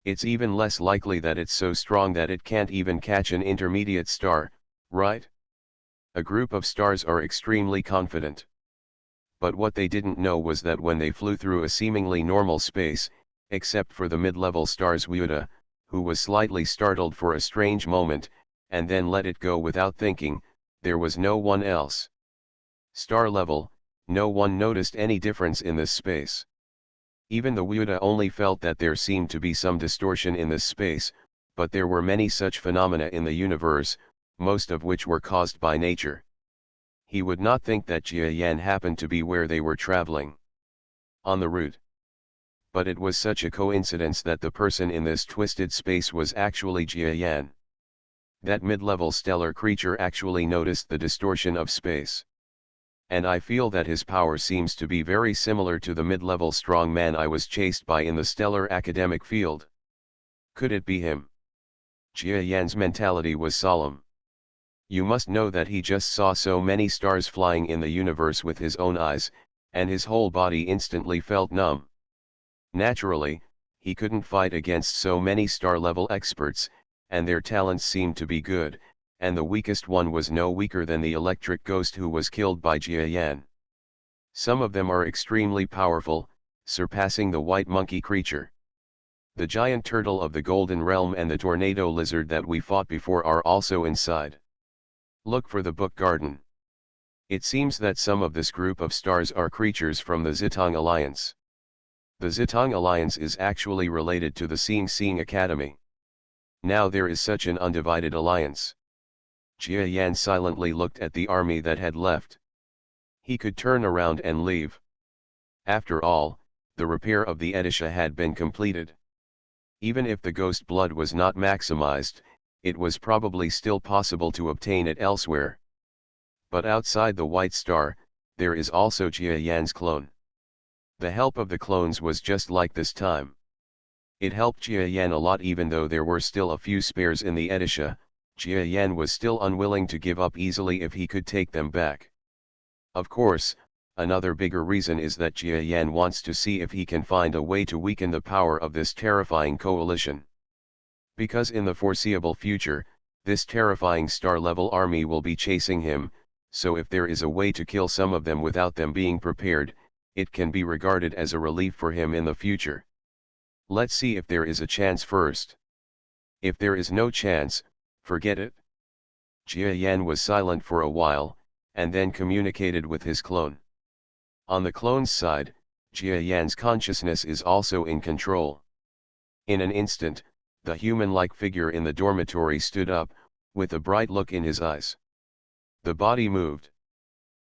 It's even less likely that it's so strong that it can't even catch an intermediate star, right? A group of stars are extremely confident. But what they didn't know was that when they flew through a seemingly normal space, except for the mid-level star's Wyuda, who was slightly startled for a strange moment, and then let it go without thinking, there was no one else. Star level, no one noticed any difference in this space. Even the Wyuda only felt that there seemed to be some distortion in this space, but there were many such phenomena in the universe, most of which were caused by nature. He would not think that Jia Yan happened to be where they were traveling. On the route. But it was such a coincidence that the person in this twisted space was actually Jia Yan. That mid-level stellar creature actually noticed the distortion of space. And I feel that his power seems to be very similar to the mid-level strong man I was chased by in the stellar academic field. Could it be him? Jia Yan's mentality was solemn. You must know that he just saw so many stars flying in the universe with his own eyes, and his whole body instantly felt numb. Naturally, he couldn't fight against so many star-level experts, and their talents seemed to be good, and the weakest one was no weaker than the electric ghost who was killed by Jia Yan. Some of them are extremely powerful, surpassing the white monkey creature. The giant turtle of the Golden Realm and the tornado lizard that we fought before are also inside. Look for the book garden. It seems that some of this group of stars are creatures from the Zitong Alliance. The Zitong Alliance is actually related to the Seeing Academy. Now there is such an undivided alliance. Jia Yan silently looked at the army that had left. He could turn around and leave. After all, the repair of the Edisha had been completed. Even if the ghost blood was not maximized, it was probably still possible to obtain it elsewhere. But outside the White Star, there is also Jia Yan's clone. The help of the clones was just like this time. It helped Jia Yan a lot even though there were still a few spares in the Edisha. Jia Yan was still unwilling to give up easily if he could take them back. Of course, another bigger reason is that Jia Yan wants to see if he can find a way to weaken the power of this terrifying coalition. Because in the foreseeable future, this terrifying star-level army will be chasing him, so if there is a way to kill some of them without them being prepared, it can be regarded as a relief for him in the future. Let's see if there is a chance first. If there is no chance, forget it. Jia Yan was silent for a while, and then communicated with his clone. On the clone's side, Jia Yan's consciousness is also in control. In an instant, the human-like figure in the dormitory stood up, with a bright look in his eyes. The body moved.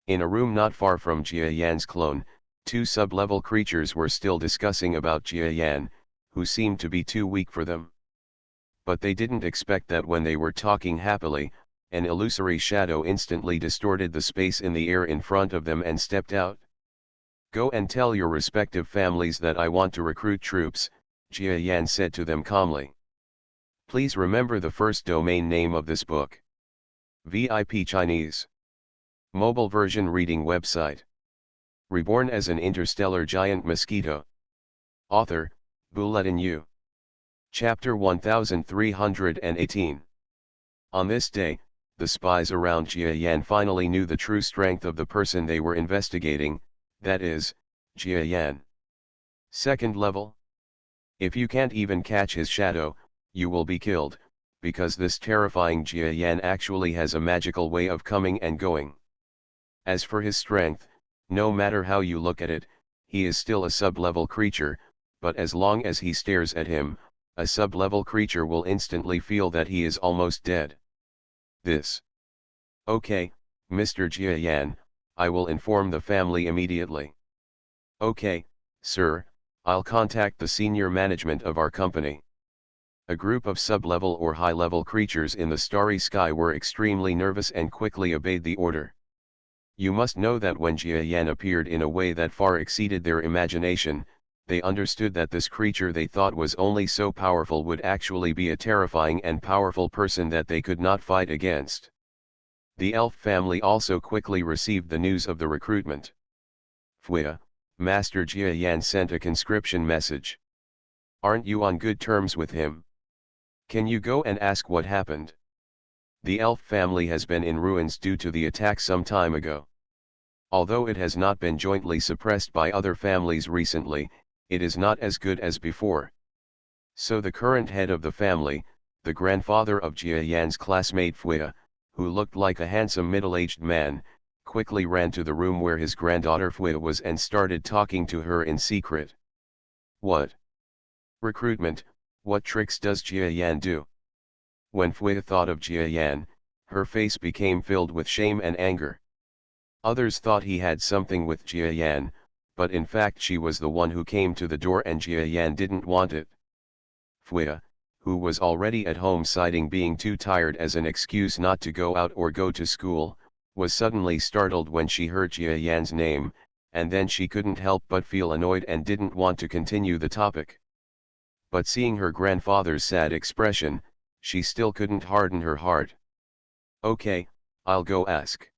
In a room not far from Jia Yan's clone, two sub-level creatures were still discussing about Jia Yan, who seemed to be too weak for them. But they didn't expect that when they were talking happily, an illusory shadow instantly distorted the space in the air in front of them and stepped out. Go and tell your respective families that I want to recruit troops, Jia Yan said to them calmly. Please remember the first domain name of this book. VIP Chinese. Mobile version reading website. Reborn as an interstellar giant mosquito. Author, Bulletin U. Chapter 1318. On this day, the spies around Jia Yan finally knew the true strength of the person they were investigating, that is, Jia Yan. Second level. If you can't even catch his shadow, you will be killed, because this terrifying Jia Yan actually has a magical way of coming and going. As for his strength, no matter how you look at it, he is still a sub-level creature, but as long as he stares at him, a sub-level creature will instantly feel that he is almost dead. This. Okay, Mr. Jia Yan, I will inform the family immediately. Okay, sir, I'll contact the senior management of our company. A group of sub-level or high-level creatures in the starry sky were extremely nervous and quickly obeyed the order. You must know that when Jia Yan appeared in a way that far exceeded their imagination, they understood that this creature they thought was only so powerful would actually be a terrifying and powerful person that they could not fight against. The elf family also quickly received the news of the recruitment. Fwia, Master Jia Yan sent a conscription message. Aren't you on good terms with him? Can you go and ask what happened? The elf family has been in ruins due to the attack some time ago. Although it has not been jointly suppressed by other families recently, it is not as good as before. So the current head of the family, the grandfather of Jia Yan's classmate Fwia, who looked like a handsome middle-aged man, quickly ran to the room where his granddaughter Fwia was and started talking to her in secret. What? Recruitment, what tricks does Jia Yan do? When Fwia thought of Jia Yan, her face became filled with shame and anger. Others thought he had something with Jia Yan, but in fact she was the one who came to the door and Jia Yan didn't want it. Fwia, who was already at home citing being too tired as an excuse not to go out or go to school, was suddenly startled when she heard Jia Yan's name, and then she couldn't help but feel annoyed and didn't want to continue the topic. But seeing her grandfather's sad expression, she still couldn't harden her heart. Okay, I'll go ask.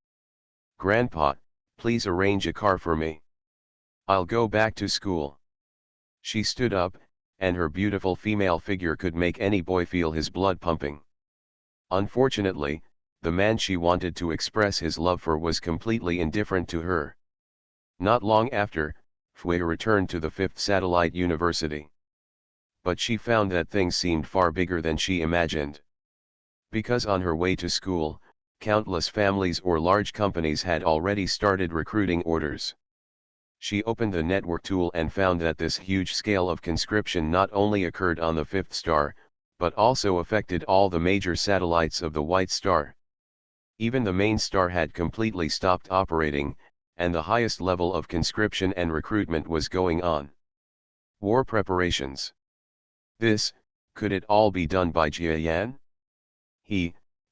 Grandpa, please arrange a car for me. I'll go back to school. She stood up, and her beautiful female figure could make any boy feel his blood pumping. Unfortunately, the man she wanted to express his love for was completely indifferent to her. Not long after, Fwia returned to the 5th Satellite University. But she found that things seemed far bigger than she imagined. Because on her way to school, countless families or large companies had already started recruiting orders. She opened the network tool and found that this huge scale of conscription not only occurred on the 5th star, but also affected all the major satellites of the White Star. Even the main star had completely stopped operating, and the highest level of conscription and recruitment was going on. War preparations. Could it all be done by Jia Yan?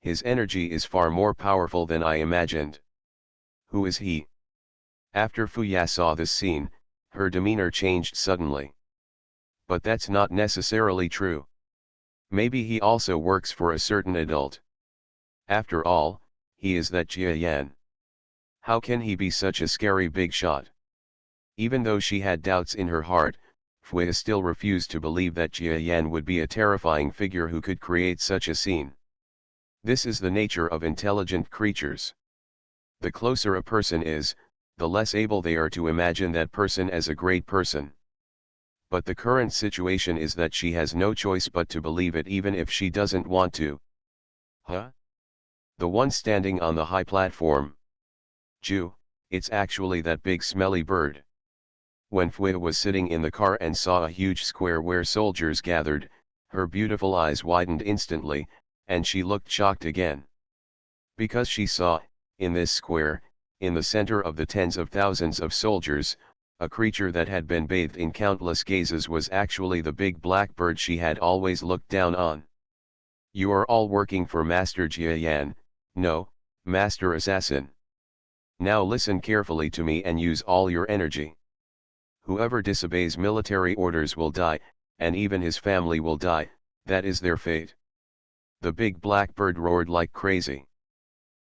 His energy is far more powerful than I imagined. Who is he? After Fwia saw this scene, her demeanor changed suddenly. But that's not necessarily true. Maybe he also works for a certain adult. After all, he is that Jia Yan. How can he be such a scary big shot? Even though she had doubts in her heart, Fwia still refused to believe that Jia Yan would be a terrifying figure who could create such a scene. This is the nature of intelligent creatures. The closer a person is, the less able they are to imagine that person as a great person. But the current situation is that she has no choice but to believe it even if she doesn't want to. Huh? The one standing on the high platform. Ju, it's actually that big smelly bird. When Fwia was sitting in the car and saw a huge square where soldiers gathered, her beautiful eyes widened instantly, and she looked shocked again. Because she saw, in this square, in the center of the tens of thousands of soldiers, a creature that had been bathed in countless gazes was actually the big black bird she had always looked down on. You are all working for Master Jia Yan, no, Master Assassin. Now listen carefully to me and use all your energy. Whoever disobeys military orders will die, and even his family will die, that is their fate. The big black bird roared like crazy.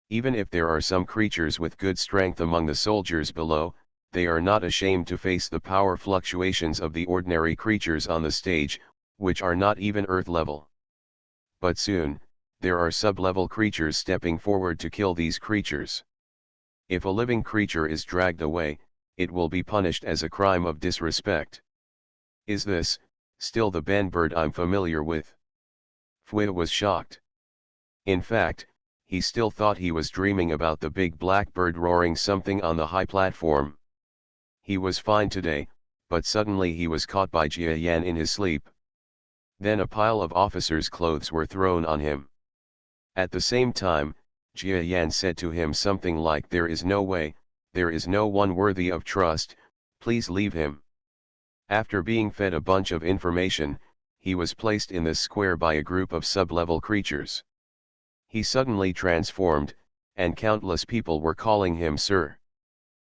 Even if there are some creatures with good strength among the soldiers below, they are not ashamed to face the power fluctuations of the ordinary creatures on the stage, which are not even Earth level. But soon, there are sub-level creatures stepping forward to kill these creatures. If a living creature is dragged away, it will be punished as a crime of disrespect. Is this, still the Ben bird I'm familiar with? Fwia was shocked. In fact, he still thought he was dreaming about the big black bird roaring something on the high platform. He was fine today, but suddenly he was caught by Jia Yan in his sleep. Then a pile of officers' clothes were thrown on him. At the same time, Jia Yan said to him something like, "There is no way, there is no one worthy of trust, please leave him." After being fed a bunch of information, he was placed in this square by a group of sub-level creatures. He suddenly transformed, and countless people were calling him sir.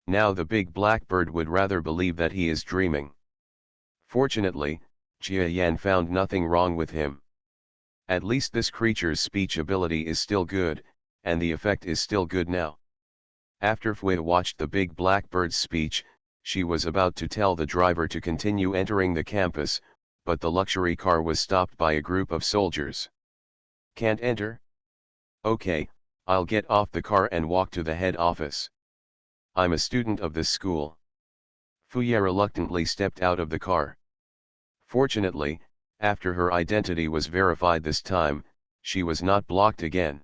Now the big black bird would rather believe that he is dreaming. Fortunately, Jia Yan found nothing wrong with him. At least this creature's speech ability is still good, and the effect is still good now. After Fui watched the big black bird's speech, she was about to tell the driver to continue entering the campus, but the luxury car was stopped by a group of soldiers. Can't enter? Okay, I'll get off the car and walk to the head office. I'm a student of this school. Fuya reluctantly stepped out of the car. Fortunately, after her identity was verified this time, she was not blocked again.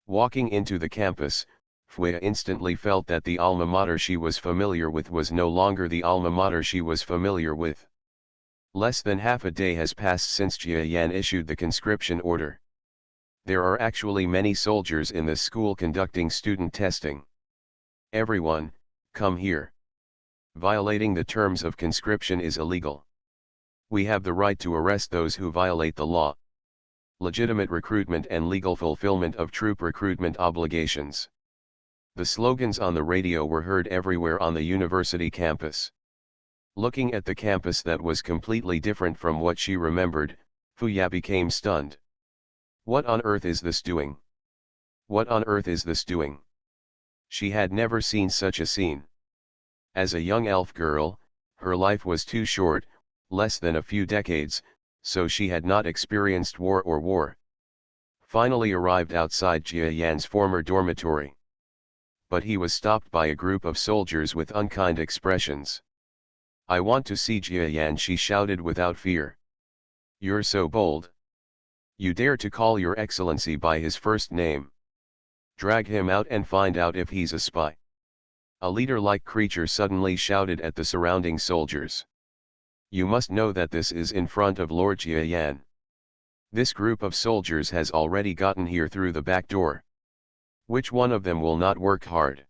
Walking into the campus, Fuya instantly felt that the alma mater she was familiar with was no longer the alma mater she was familiar with. Less than half a day has passed since Jia Yan issued the conscription order. There are actually many soldiers in this school conducting student testing. Everyone, come here. Violating the terms of conscription is illegal. We have the right to arrest those who violate the law. Legitimate recruitment and legal fulfillment of troop recruitment obligations. The slogans on the radio were heard everywhere on the university campus. Looking at the campus that was completely different from what she remembered, Fuya became stunned. What on earth is this doing? What on earth is this doing? She had never seen such a scene. As a young elf girl, her life was too short, less than a few decades, so she had not experienced war. Finally arrived outside Jia Yan's former dormitory. But he was stopped by a group of soldiers with unkind expressions. I want to see Jia Yan, she shouted without fear. You're so bold. You dare to call your excellency by his first name. Drag him out and find out if he's a spy. A leader-like creature suddenly shouted at the surrounding soldiers. You must know that this is in front of Lord Jia Yan. This group of soldiers has already gotten here through the back door. Which one of them will not work hard?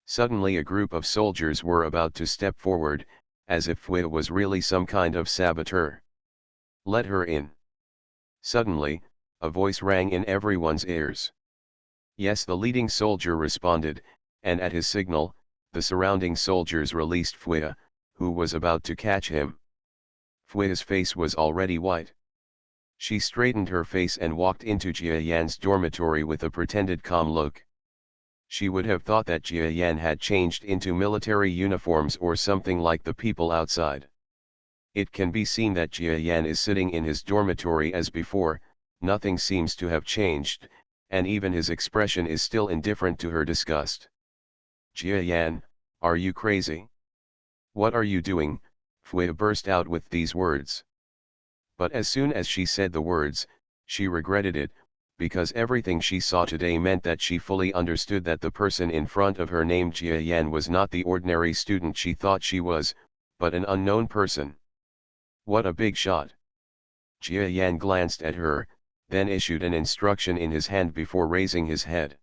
Suddenly a group of soldiers were about to step forward, as if Fui was really some kind of saboteur. Let her in. Suddenly, a voice rang in everyone's ears. Yes, the leading soldier responded, and at his signal, the surrounding soldiers released Fuya, who was about to catch him. Fuya's face was already white. She straightened her face and walked into Jia Yan's dormitory with a pretended calm look. She would have thought that Jia Yan had changed into military uniforms or something like the people outside. It can be seen that Jia Yan is sitting in his dormitory as before, nothing seems to have changed, and even his expression is still indifferent to her disgust. Jia Yan, are you crazy? What are you doing? Fuya burst out with these words. But as soon as she said the words, she regretted it, because everything she saw today meant that she fully understood that the person in front of her named Jia Yan was not the ordinary student she thought she was, but an unknown person. What a big shot! Jia Yan glanced at her, then issued an instruction in his hand before raising his head.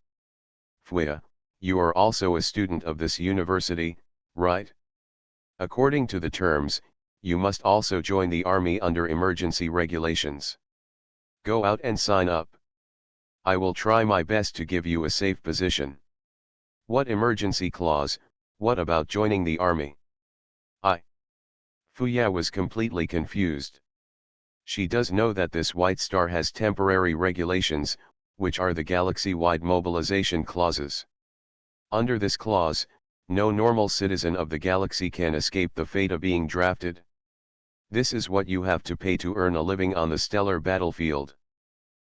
Fuya, you are also a student of this university, right? According to the terms, you must also join the army under emergency regulations. Go out and sign up. I will try my best to give you a safe position. What emergency clause? What about joining the army? Fuya was completely confused. She does know that this white star has temporary regulations, which are the galaxy-wide mobilization clauses. Under this clause, no normal citizen of the galaxy can escape the fate of being drafted. This is what you have to pay to earn a living on the stellar battlefield.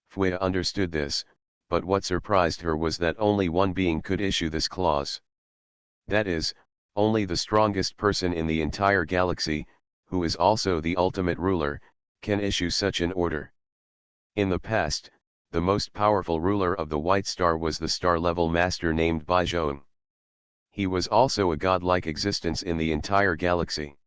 Fuya understood this, but what surprised her was that only one being could issue this clause. That is, only the strongest person in the entire galaxy, who is also the ultimate ruler, can issue such an order. In the past, the most powerful ruler of the White Star was the star-level master named Baizhong. He was also a godlike existence in the entire galaxy.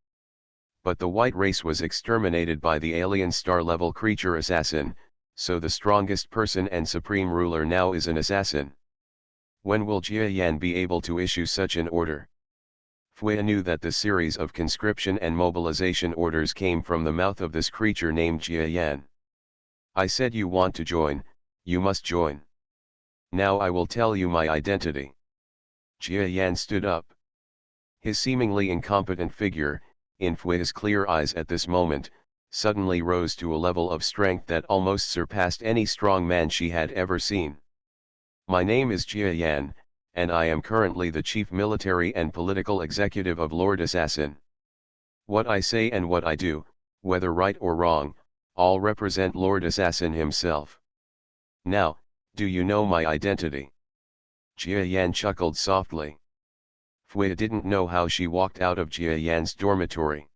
But the white race was exterminated by the alien star-level creature assassin, so the strongest person and supreme ruler now is an assassin. When will Jia Yan be able to issue such an order? Fuya knew that the series of conscription and mobilization orders came from the mouth of this creature named Jia Yan. I said you want to join, you must join. Now I will tell you my identity. Jia Yan stood up. His seemingly incompetent figure, in Fui's clear eyes at this moment, suddenly rose to a level of strength that almost surpassed any strong man she had ever seen. My name is Jia Yan, and I am currently the chief military and political executive of Lord Assassin. What I say and what I do, whether right or wrong, all represent Lord Assassin himself. Now, do you know my identity? Jia Yan chuckled softly. Fui didn't know how she walked out of Jia Yan's dormitory.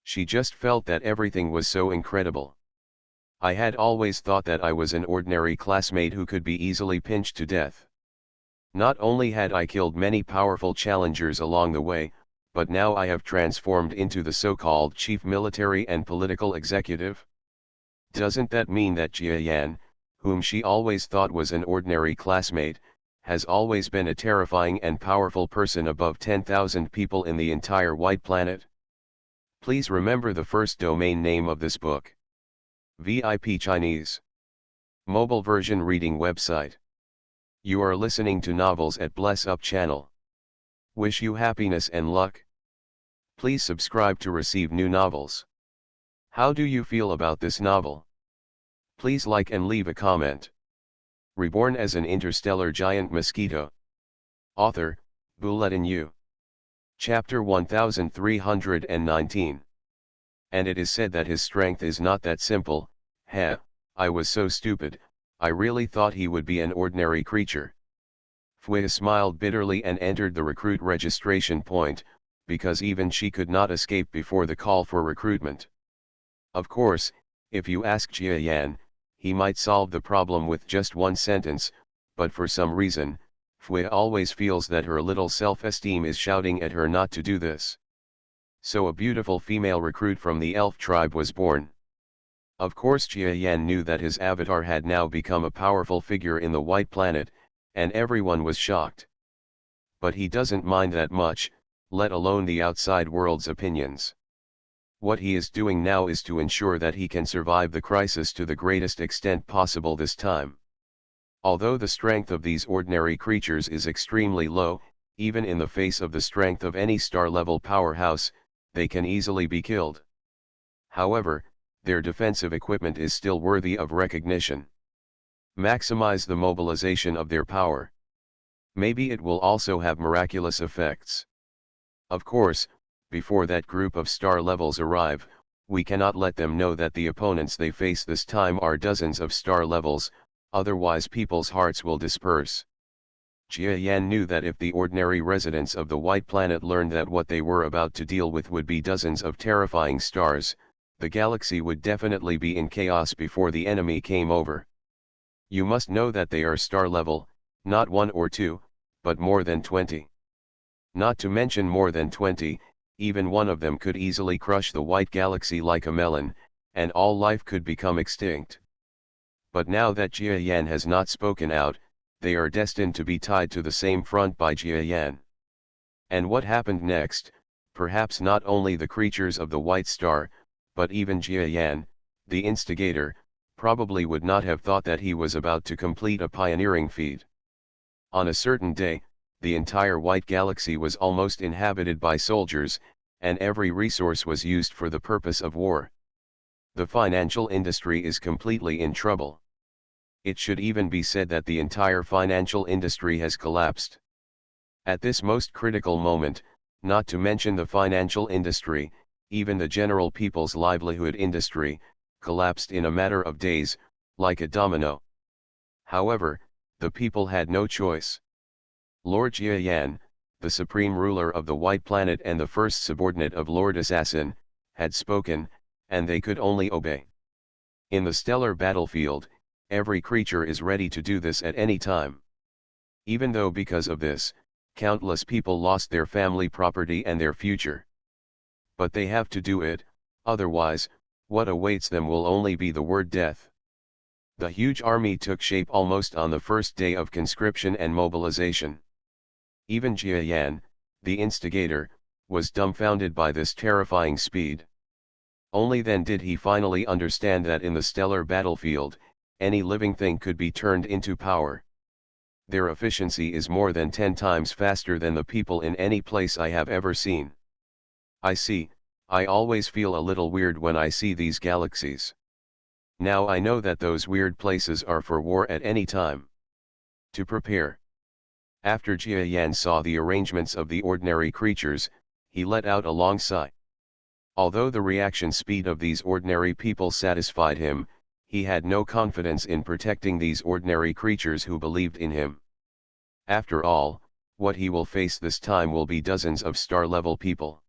She just felt that everything was so incredible. I had always thought that I was an ordinary classmate who could be easily pinched to death. Not only had I killed many powerful challengers along the way, but now I have transformed into the so-called chief military and political executive. Doesn't that mean that Jia Yan, whom she always thought was an ordinary classmate, has always been a terrifying and powerful person above 10,000 people in the entire white planet? Please remember the first domain name of this book. VIP Chinese. Mobile version reading website. You are listening to novels at Bless Up channel. Wish you happiness and luck. Please subscribe to receive new novels. How do you feel about this novel? Please like and leave a comment. Reborn as an interstellar giant mosquito. Author, Bulletin U. Chapter 1319. And it is said that his strength is not that simple. Heh, I was so stupid, I really thought he would be an ordinary creature. Fui smiled bitterly and entered the recruit registration point, because even she could not escape before the call for recruitment. Of course, if you ask Jia Yan, he might solve the problem with just one sentence, but for some reason, Fui always feels that her little self-esteem is shouting at her not to do this. So a beautiful female recruit from the elf tribe was born. Of course Jia Yan knew that his avatar had now become a powerful figure in the white planet, and everyone was shocked. But he doesn't mind that much, let alone the outside world's opinions. What he is doing now is to ensure that he can survive the crisis to the greatest extent possible this time. Although the strength of these ordinary creatures is extremely low, even in the face of the strength of any star-level powerhouse, they can easily be killed. However, their defensive equipment is still worthy of recognition. Maximize the mobilization of their power. Maybe it will also have miraculous effects. Of course, before that group of star levels arrive, we cannot let them know that the opponents they face this time are dozens of star levels, otherwise people's hearts will disperse. Jia Yan knew that if the ordinary residents of the white planet learned that what they were about to deal with would be dozens of terrifying stars, the galaxy would definitely be in chaos before the enemy came over. You must know that they are star level, not 1 or 2, but more than 20. Not to mention more than 20, even one of them could easily crush the white galaxy like a melon, and all life could become extinct. But now that Jia Yan has not spoken out, they are destined to be tied to the same front by Jia Yan. And what happened next, perhaps not only the creatures of the White Star, but even Jia Yan, the instigator, probably would not have thought that he was about to complete a pioneering feat. On a certain day, the entire white galaxy was almost inhabited by soldiers, and every resource was used for the purpose of war. The financial industry is completely in trouble. It should even be said that the entire financial industry has collapsed. At this most critical moment, not to mention the financial industry, even the general people's livelihood industry, collapsed in a matter of days, like a domino. However, the people had no choice. Lord Jia Yan, the supreme ruler of the white planet and the first subordinate of Lord Assassin, had spoken, and they could only obey. In the stellar battlefield, every creature is ready to do this at any time. Even though because of this, countless people lost their family property and their future. But they have to do it, otherwise, what awaits them will only be the word death. The huge army took shape almost on the first day of conscription and mobilization. Even Jia Yan, the instigator, was dumbfounded by this terrifying speed. Only then did he finally understand that in the stellar battlefield, any living thing could be turned into power. Their efficiency is more than 10 times faster than the people in any place I have ever seen. I see, I always feel a little weird when I see these galaxies. Now I know that those weird places are for war at any time. To prepare. After Jia Yan saw the arrangements of the ordinary creatures, he let out a long sigh. Although the reaction speed of these ordinary people satisfied him, he had no confidence in protecting these ordinary creatures who believed in him. After all, what he will face this time will be dozens of star-level people.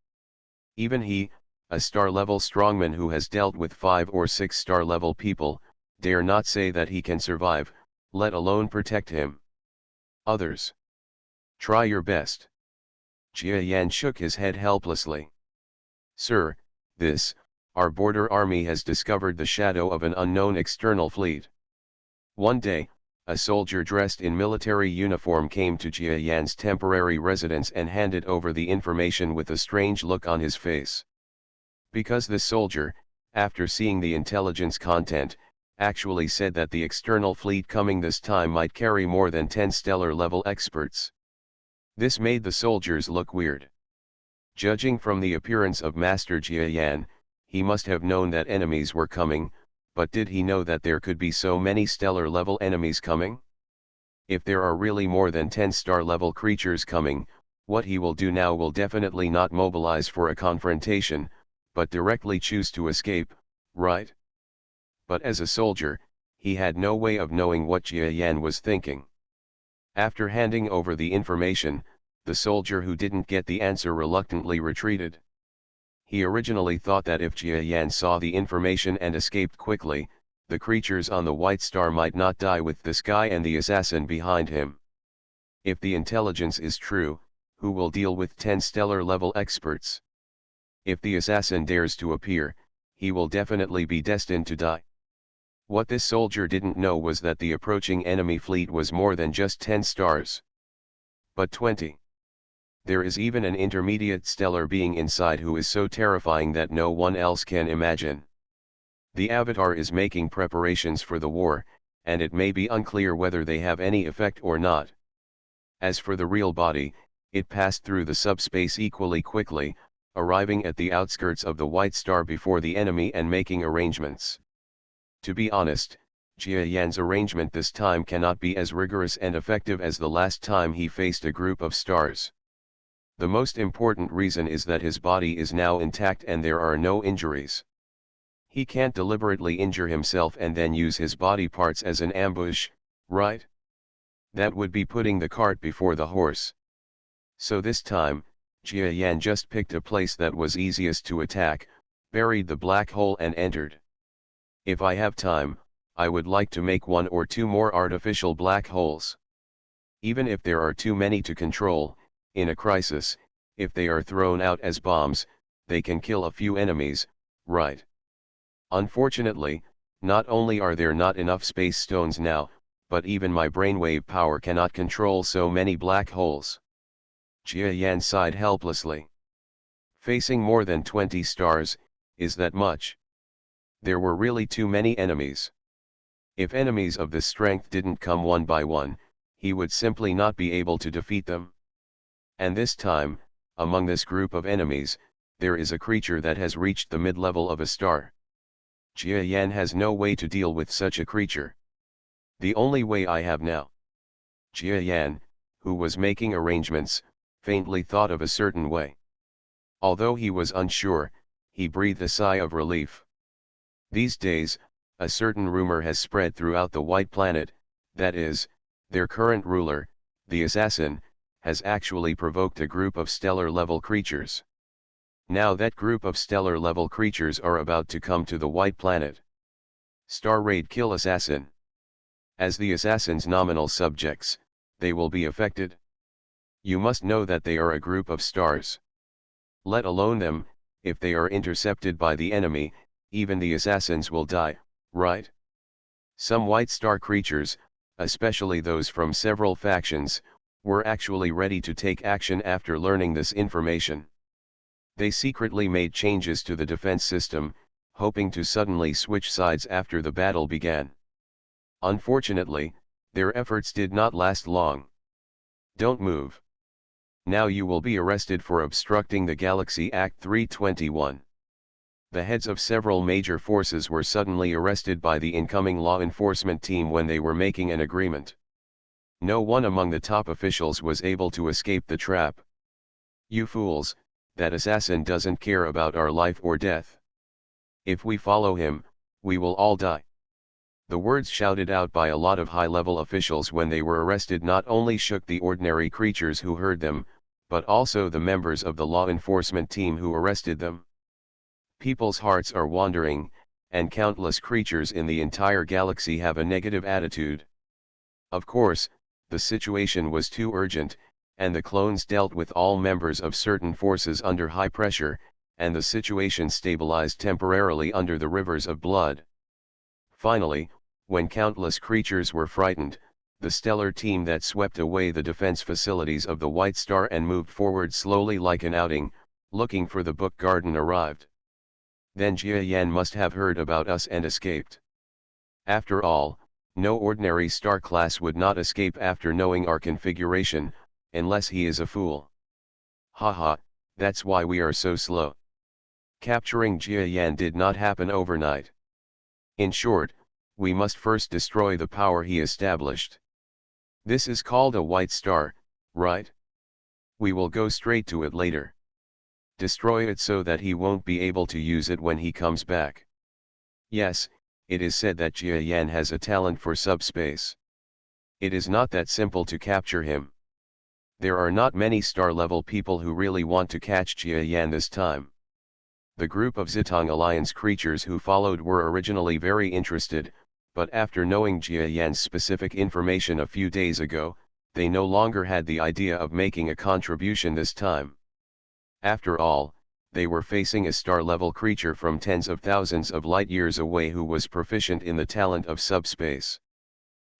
Even he, a star-level strongman who has dealt with 5 or 6 star-level people, dare not say that he can survive, let alone protect him. Others. Try your best. Jia Yan shook his head helplessly. Sir, our border army has discovered the shadow of an unknown external fleet. One day, a soldier dressed in military uniform came to Jia Yan's temporary residence and handed over the information with a strange look on his face. Because this soldier, after seeing the intelligence content, actually said that the external fleet coming this time might carry more than 10 stellar-level experts. This made the soldiers look weird. Judging from the appearance of Master Jia Yan, he must have known that enemies were coming, but did he know that there could be so many stellar-level enemies coming? If there are really more than 10 star-level creatures coming, what he will do now will definitely not mobilize for a confrontation, but directly choose to escape, right? But as a soldier, he had no way of knowing what Jia Yan was thinking. After handing over the information, the soldier who didn't get the answer reluctantly retreated. He originally thought that if Jia Yan saw the information and escaped quickly, the creatures on the White Star might not die with this guy and the assassin behind him. If the intelligence is true, who will deal with 10 stellar-level experts? If the assassin dares to appear, he will definitely be destined to die. What this soldier didn't know was that the approaching enemy fleet was more than just 10 stars. But 20. There is even an intermediate stellar being inside who is so terrifying that no one else can imagine. The Avatar is making preparations for the war, and it may be unclear whether they have any effect or not. As for the real body, it passed through the subspace equally quickly, arriving at the outskirts of the White Star before the enemy and making arrangements. To be honest, Jia Yan's arrangement this time cannot be as rigorous and effective as the last time he faced a group of stars. The most important reason is that his body is now intact and there are no injuries. He can't deliberately injure himself and then use his body parts as an ambush, right? That would be putting the cart before the horse. So this time, Jia Yan just picked a place that was easiest to attack, buried the black hole and entered. If I have time, I would like to make 1 or 2 more artificial black holes. Even if there are too many to control, in a crisis, if they are thrown out as bombs, they can kill a few enemies, right? Unfortunately, not only are there not enough space stones now, but even my brainwave power cannot control so many black holes. Jia Yan sighed helplessly. Facing more than 20 stars, is that much? There were really too many enemies. If enemies of this strength didn't come one by one, he would simply not be able to defeat them. And this time, among this group of enemies, there is a creature that has reached the mid-level of a star. Jia Yan has no way to deal with such a creature. The only way I have now. Jia Yan, who was making arrangements, faintly thought of a certain way. Although he was unsure, he breathed a sigh of relief. These days, a certain rumor has spread throughout the White Planet, that is, their current ruler, the assassin, has actually provoked a group of stellar-level creatures. Now that group of stellar-level creatures are about to come to the White Planet. Star raid kill assassin. As the assassin's nominal subjects, they will be affected. You must know that they are a group of stars. Let alone them, if they are intercepted by the enemy, even the assassins will die, right? Some White Star creatures, especially those from several factions, were actually ready to take action after learning this information. They secretly made changes to the defense system, hoping to suddenly switch sides after the battle began. Unfortunately, their efforts did not last long. Don't move. Now you will be arrested for obstructing the Galaxy Act 321. The heads of several major forces were suddenly arrested by the incoming law enforcement team when they were making an agreement. No one among the top officials was able to escape the trap. "You fools, that assassin doesn't care about our life or death. If we follow him, we will all die." The words shouted out by a lot of high-level officials when they were arrested not only shook the ordinary creatures who heard them, but also the members of the law enforcement team who arrested them. People's hearts are wandering, and countless creatures in the entire galaxy have a negative attitude. Of course, the situation was too urgent, and the clones dealt with all members of certain forces under high pressure, and the situation stabilized temporarily under the rivers of blood. Finally, when countless creatures were frightened, the stellar team that swept away the defense facilities of the White Star and moved forward slowly like an outing, looking for the book garden arrived. Then Jia Yan must have heard about us and escaped. After all, no ordinary star class would not escape after knowing our configuration, unless he is a fool. Haha, that's why we are so slow. Capturing Jia Yan did not happen overnight. In short, we must first destroy the power he established. This is called a white star, right? We will go straight to it later. Destroy it so that he won't be able to use it when he comes back. Yes, it is said that Jia Yan has a talent for subspace. It is not that simple to capture him. There are not many star-level people who really want to catch Jia Yan this time. The group of Zitong Alliance creatures who followed were originally very interested, but after knowing Jia Yan's specific information a few days ago, they no longer had the idea of making a contribution this time. After all, they were facing a star-level creature from tens of thousands of light-years away who was proficient in the talent of subspace.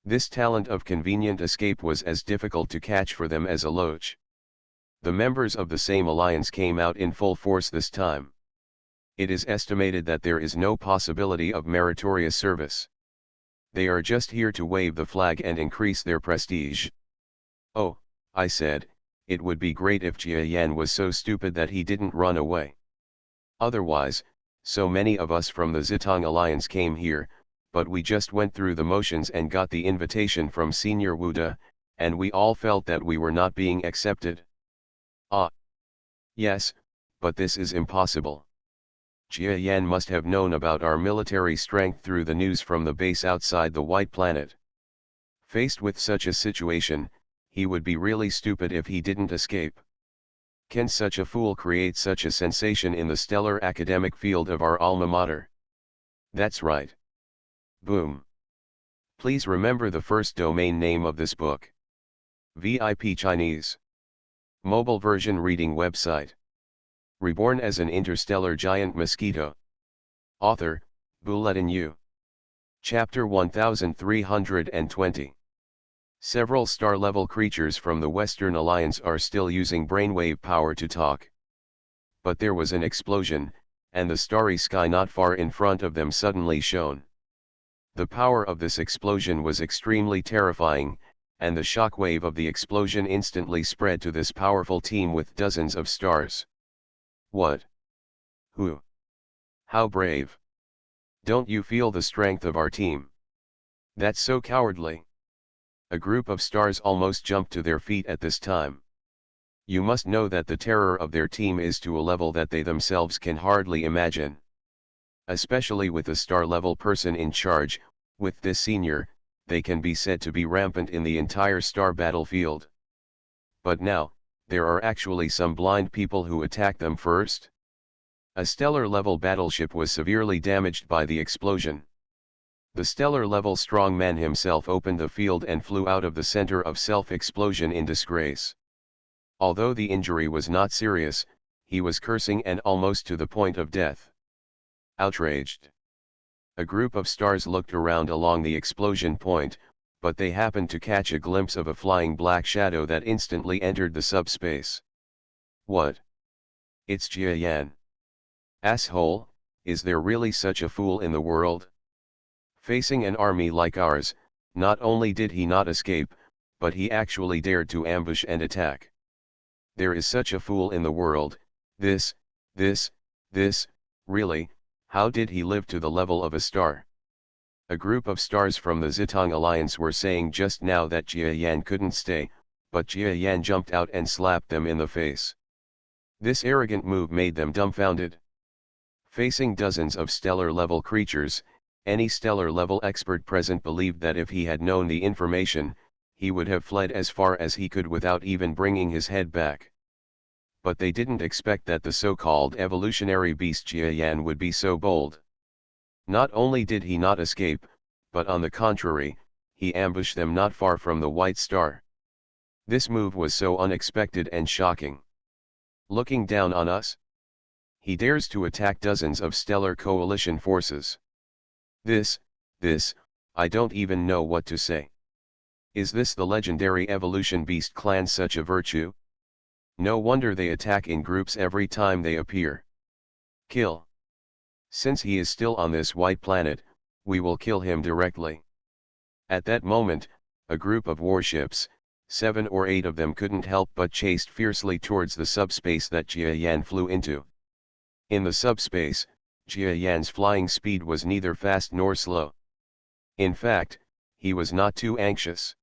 This talent of convenient escape was as difficult to catch for them as a loach. The members of the same alliance came out in full force this time. It is estimated that there is no possibility of meritorious service. They are just here to wave the flag and increase their prestige. "Oh," I said, "it would be great if Jia Yan was so stupid that he didn't run away. Otherwise, so many of us from the Zitong Alliance came here, but we just went through the motions and got the invitation from Senior Wuda, and we all felt that we were not being accepted." "Ah. Yes, but this is impossible. Jia Yan must have known about our military strength through the news from the base outside the White Planet. Faced with such a situation, he would be really stupid if he didn't escape. Can such a fool create such a sensation in the stellar academic field of our alma mater? That's right. Boom. Please remember the first domain name of this book. VIP Chinese. Mobile version reading website. Reborn as an interstellar giant mosquito. Author, Bulletin U. Chapter 1320. Several star-level creatures from the Western Alliance are still using brainwave power to talk. But there was an explosion, and the starry sky not far in front of them suddenly shone. The power of this explosion was extremely terrifying, and the shockwave of the explosion instantly spread to this powerful team with dozens of stars. What? Who? How brave! Don't you feel the strength of our team? That's so cowardly. A group of stars almost jumped to their feet at this time. You must know that the terror of their team is to a level that they themselves can hardly imagine. Especially with a star-level person in charge, with this senior, they can be said to be rampant in the entire star battlefield. But now, there are actually some blind people who attack them first. A stellar-level battleship was severely damaged by the explosion. The stellar-level strongman himself opened the field and flew out of the center of self-explosion in disgrace. Although the injury was not serious, he was cursing and almost to the point of death. Outraged. A group of stars looked around along the explosion point, but they happened to catch a glimpse of a flying black shadow that instantly entered the subspace. What? It's Jia Yan. Asshole, is there really such a fool in the world? Facing an army like ours, not only did he not escape, but he actually dared to ambush and attack. There is such a fool in the world, really, How did he live to the level of a star? A group of stars from the Zitong Alliance were saying just now that Jia Yan couldn't stay, but Jia Yan jumped out and slapped them in the face. This arrogant move made them dumbfounded. Facing dozens of stellar-level creatures, any stellar-level expert present believed that if he had known the information, he would have fled as far as he could without even bringing his head back. But they didn't expect that the so-called evolutionary beast Jia Yan would be so bold. Not only did he not escape, but on the contrary, he ambushed them not far from the White Star. This move was so unexpected and shocking. Looking down on us? He dares to attack dozens of stellar coalition forces. This, I don't even know what to say. Is this the legendary evolution beast clan such a virtue? No wonder they attack in groups every time they appear. Kill. Since he is still on this white planet, we will kill him directly. At that moment, a group of warships, 7 or 8 of them couldn't help but chased fiercely towards the subspace that Jia Yan flew into. In the subspace, Jia Yan's flying speed was neither fast nor slow. In fact, he was not too anxious.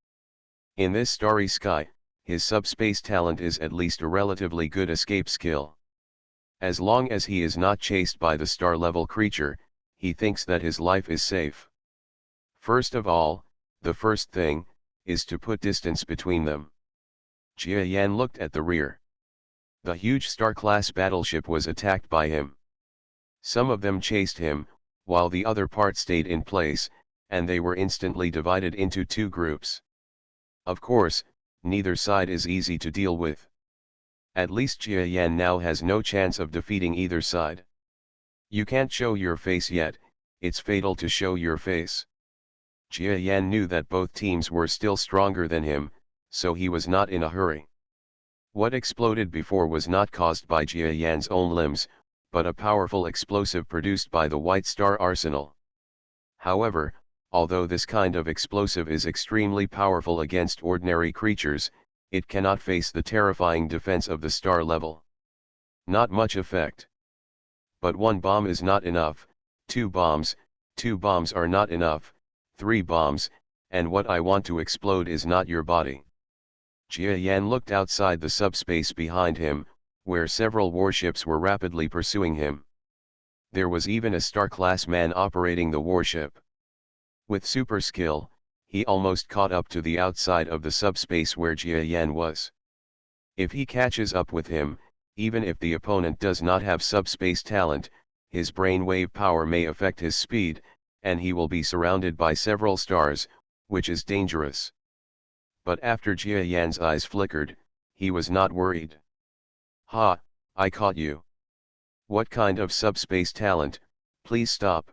In this starry sky, his subspace talent is at least a relatively good escape skill. As long as he is not chased by the star-level creature, he thinks that his life is safe. First of all, the first thing, is to put distance between them. Jia Yan looked at the rear. The huge star-class battleship was attacked by him. Some of them chased him, while the other part stayed in place, and they were instantly divided into 2 groups. Of course, neither side is easy to deal with. At least Jia Yan now has no chance of defeating either side. You can't show your face yet, it's fatal to show your face. Jia Yan knew that both teams were still stronger than him, so he was not in a hurry. What exploded before was not caused by Jia Yan's own limbs, but a powerful explosive produced by the White Star Arsenal. However, although this kind of explosive is extremely powerful against ordinary creatures, it cannot face the terrifying defense of the star level. Not much effect. But 1 bomb is not enough, 2 bombs are not enough, 3 bombs, and what I want to explode is not your body. Jia Yan looked outside the subspace behind him, where several warships were rapidly pursuing him. There was even a star-class man operating the warship. With super skill, he almost caught up to the outside of the subspace where Jia Yan was. If he catches up with him, even if the opponent does not have subspace talent, his brainwave power may affect his speed, and he will be surrounded by several stars, which is dangerous. But after Jia Yan's eyes flickered, he was not worried. Ha, I caught you. What kind of subspace talent? Please stop.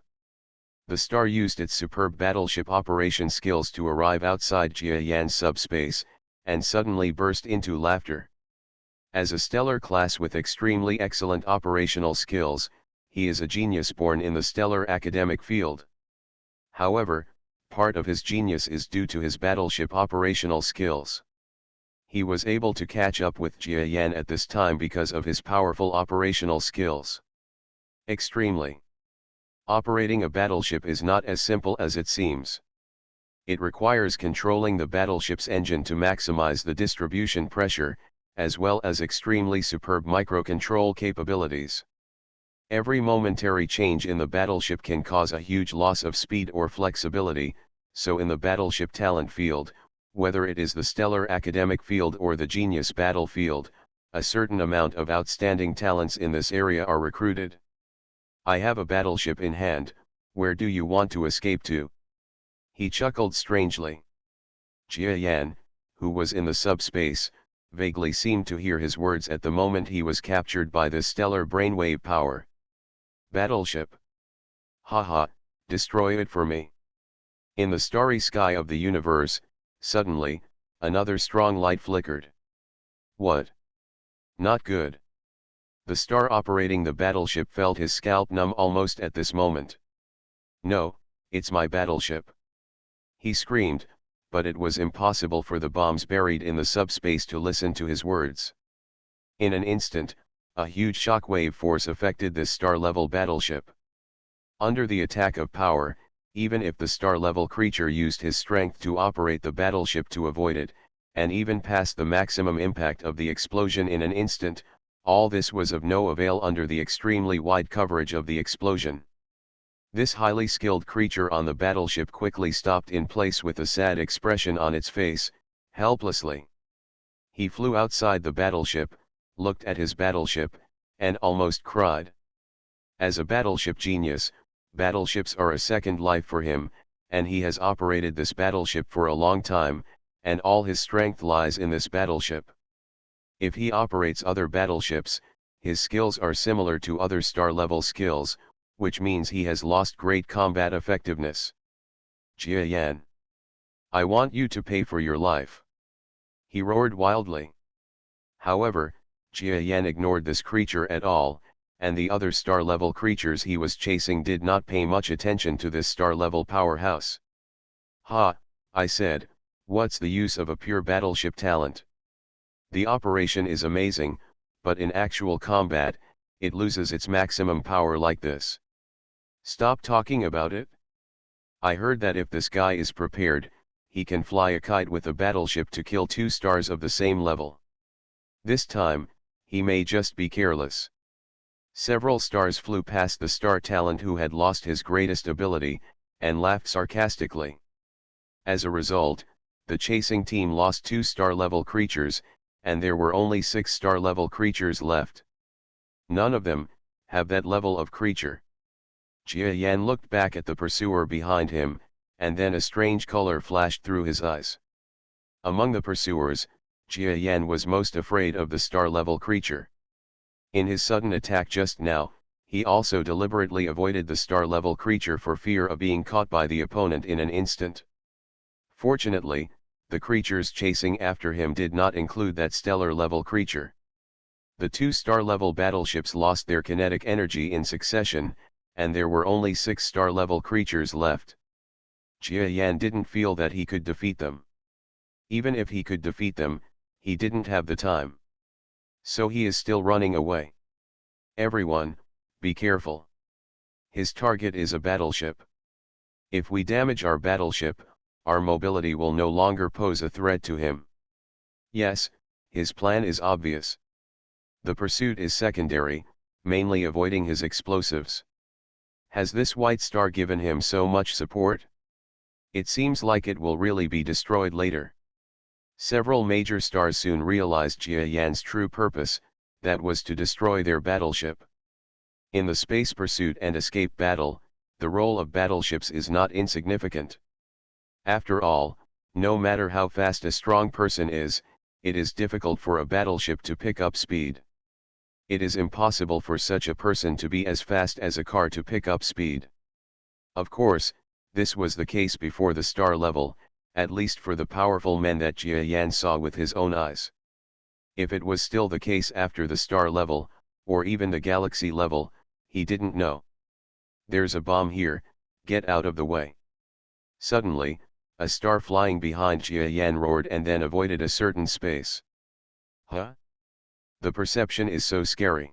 The star used its superb battleship operation skills to arrive outside Jia Yan's subspace, and suddenly burst into laughter. As a stellar class with extremely excellent operational skills, he is a genius born in the stellar academic field. However, part of his genius is due to his battleship operational skills. He was able to catch up with Jia Yan at this time because of his powerful operational skills. Extremely. Operating a battleship is not as simple as it seems. It requires controlling the battleship's engine to maximize the distribution pressure, as well as extremely superb microcontrol capabilities. Every momentary change in the battleship can cause a huge loss of speed or flexibility, so in the battleship talent field, whether it is the stellar academic field or the genius battlefield, a certain amount of outstanding talents in this area are recruited. I have a battleship in hand, where do you want to escape to? He chuckled strangely. Jia Yan, who was in the subspace, vaguely seemed to hear his words at the moment he was captured by this stellar brainwave power. Battleship. Haha, destroy it for me. In the starry sky of the universe, suddenly, another strong light flickered. What? Not good. The star operating the battleship felt his scalp numb almost at this moment. No, it's my battleship. He screamed, but it was impossible for the bombs buried in the subspace to listen to his words. In an instant, a huge shockwave force affected this star-level battleship. Under the attack of power, even if the star-level creature used his strength to operate the battleship to avoid it, and even past the maximum impact of the explosion in an instant, all this was of no avail under the extremely wide coverage of the explosion. This highly skilled creature on the battleship quickly stopped in place with a sad expression on its face, helplessly. He flew outside the battleship, looked at his battleship, and almost cried. As a battleship genius, battleships are a second life for him, and he has operated this battleship for a long time, and all his strength lies in this battleship. If he operates other battleships, his skills are similar to other star-level skills, which means he has lost great combat effectiveness. Jia Yan. I want you to pay for your life. He roared wildly. However, Jia Yan ignored this creature at all, and the other star-level creatures he was chasing did not pay much attention to this star-level powerhouse. Ha, I said, what's the use of a pure battleship talent? The operation is amazing, but in actual combat, it loses its maximum power like this. Stop talking about it. I heard that if this guy is prepared, he can fly a kite with a battleship to kill 2 stars of the same level. This time, he may just be careless. Several stars flew past the star talent who had lost his greatest ability, and laughed sarcastically. As a result, the chasing team lost 2 star-level creatures, and there were only 6 star-level creatures left. None of them have that level of creature. Jia Yan looked back at the pursuer behind him, and then a strange color flashed through his eyes. Among the pursuers, Jia Yan was most afraid of the star-level creature. In his sudden attack just now, he also deliberately avoided the star-level creature for fear of being caught by the opponent in an instant. Fortunately, the creatures chasing after him did not include that stellar-level creature. The 2 star-level battleships lost their kinetic energy in succession, and there were only 6 star-level creatures left. Jia Yan didn't feel that he could defeat them. Even if he could defeat them, he didn't have the time. So he is still running away. Everyone, be careful. His target is a battleship. If we damage our battleship, our mobility will no longer pose a threat to him. Yes, his plan is obvious. The pursuit is secondary, mainly avoiding his explosives. Has this white star given him so much support? It seems like it will really be destroyed later. Several major stars soon realized Jia Yan's true purpose, that was to destroy their battleship. In the space pursuit and escape battle, the role of battleships is not insignificant. After all, no matter how fast a strong person is, it is difficult for a battleship to pick up speed. It is impossible for such a person to be as fast as a car to pick up speed. Of course, this was the case before the star level, at least for the powerful men that Jia Yan saw with his own eyes. If it was still the case after the star level, or even the galaxy level, he didn't know. There's a bomb here, get out of the way. Suddenly, a star flying behind Jia Yan roared and then avoided a certain space. Huh? The perception is so scary.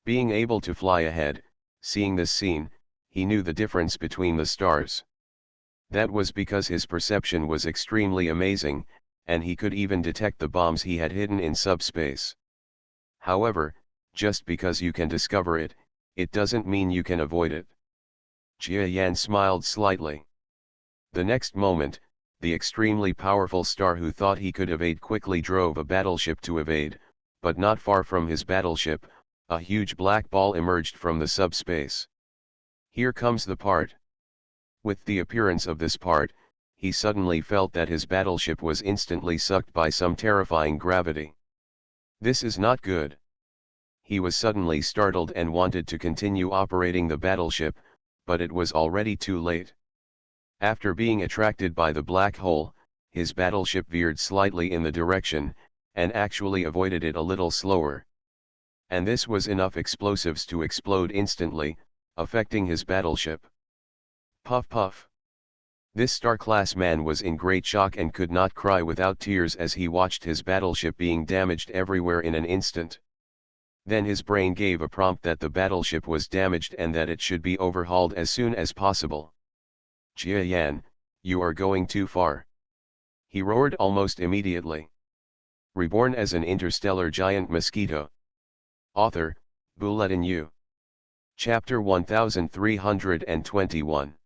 Being able to fly ahead, seeing this scene, he knew the difference between the stars. That was because his perception was extremely amazing, and he could even detect the bombs he had hidden in subspace. However, just because you can discover it, it doesn't mean you can avoid it. Jia Yan smiled slightly. The next moment, the extremely powerful star who thought he could evade quickly drove a battleship to evade, but not far from his battleship, a huge black ball emerged from the subspace. Here comes the part. With the appearance of this part, he suddenly felt that his battleship was instantly sucked by some terrifying gravity. This is not good. He was suddenly startled and wanted to continue operating the battleship, but it was already too late. After being attracted by the black hole, his battleship veered slightly in the direction, and actually avoided it a little slower. And this was enough explosives to explode instantly, affecting his battleship. Puff puff. This star-class man was in great shock and could not cry without tears as he watched his battleship being damaged everywhere in an instant. Then his brain gave a prompt that the battleship was damaged and that it should be overhauled as soon as possible. "Jia Yan, you are going too far," he roared almost immediately. Reborn as an interstellar giant mosquito. Author, Bulletin U. Chapter 1321.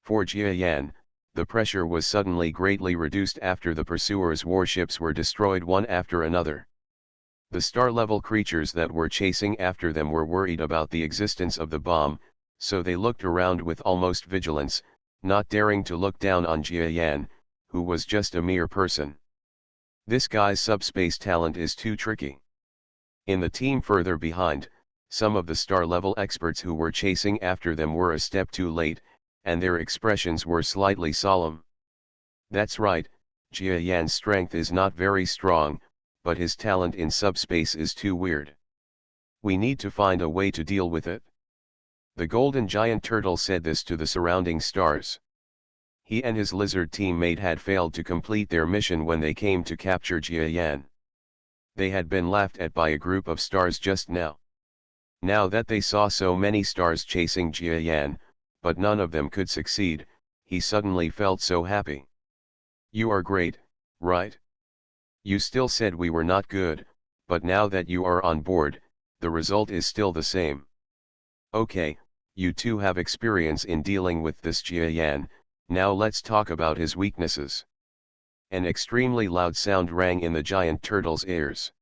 For Jia Yan, the pressure was suddenly greatly reduced after the pursuers' warships were destroyed one after another. The star-level creatures that were chasing after them were worried about the existence of the bomb, so they looked around with almost vigilance, not daring to look down on Jia Yan, who was just a mere person. This guy's subspace talent is too tricky. In the team further behind, some of the star-level experts who were chasing after them were a step too late, and their expressions were slightly solemn. That's right, Jia Yan's strength is not very strong, but his talent in subspace is too weird. We need to find a way to deal with it. The golden giant turtle said this to the surrounding stars. He and his lizard teammate had failed to complete their mission when they came to capture Jia Yan. They had been laughed at by a group of stars just now. Now that they saw so many stars chasing Jia Yan, but none of them could succeed, he suddenly felt so happy. "You are great, right? You still said we were not good, but now that you are on board, the result is still the same. Okay, you two have experience in dealing with this Jia Yan, now let's talk about his weaknesses." An extremely loud sound rang in the giant turtle's ears.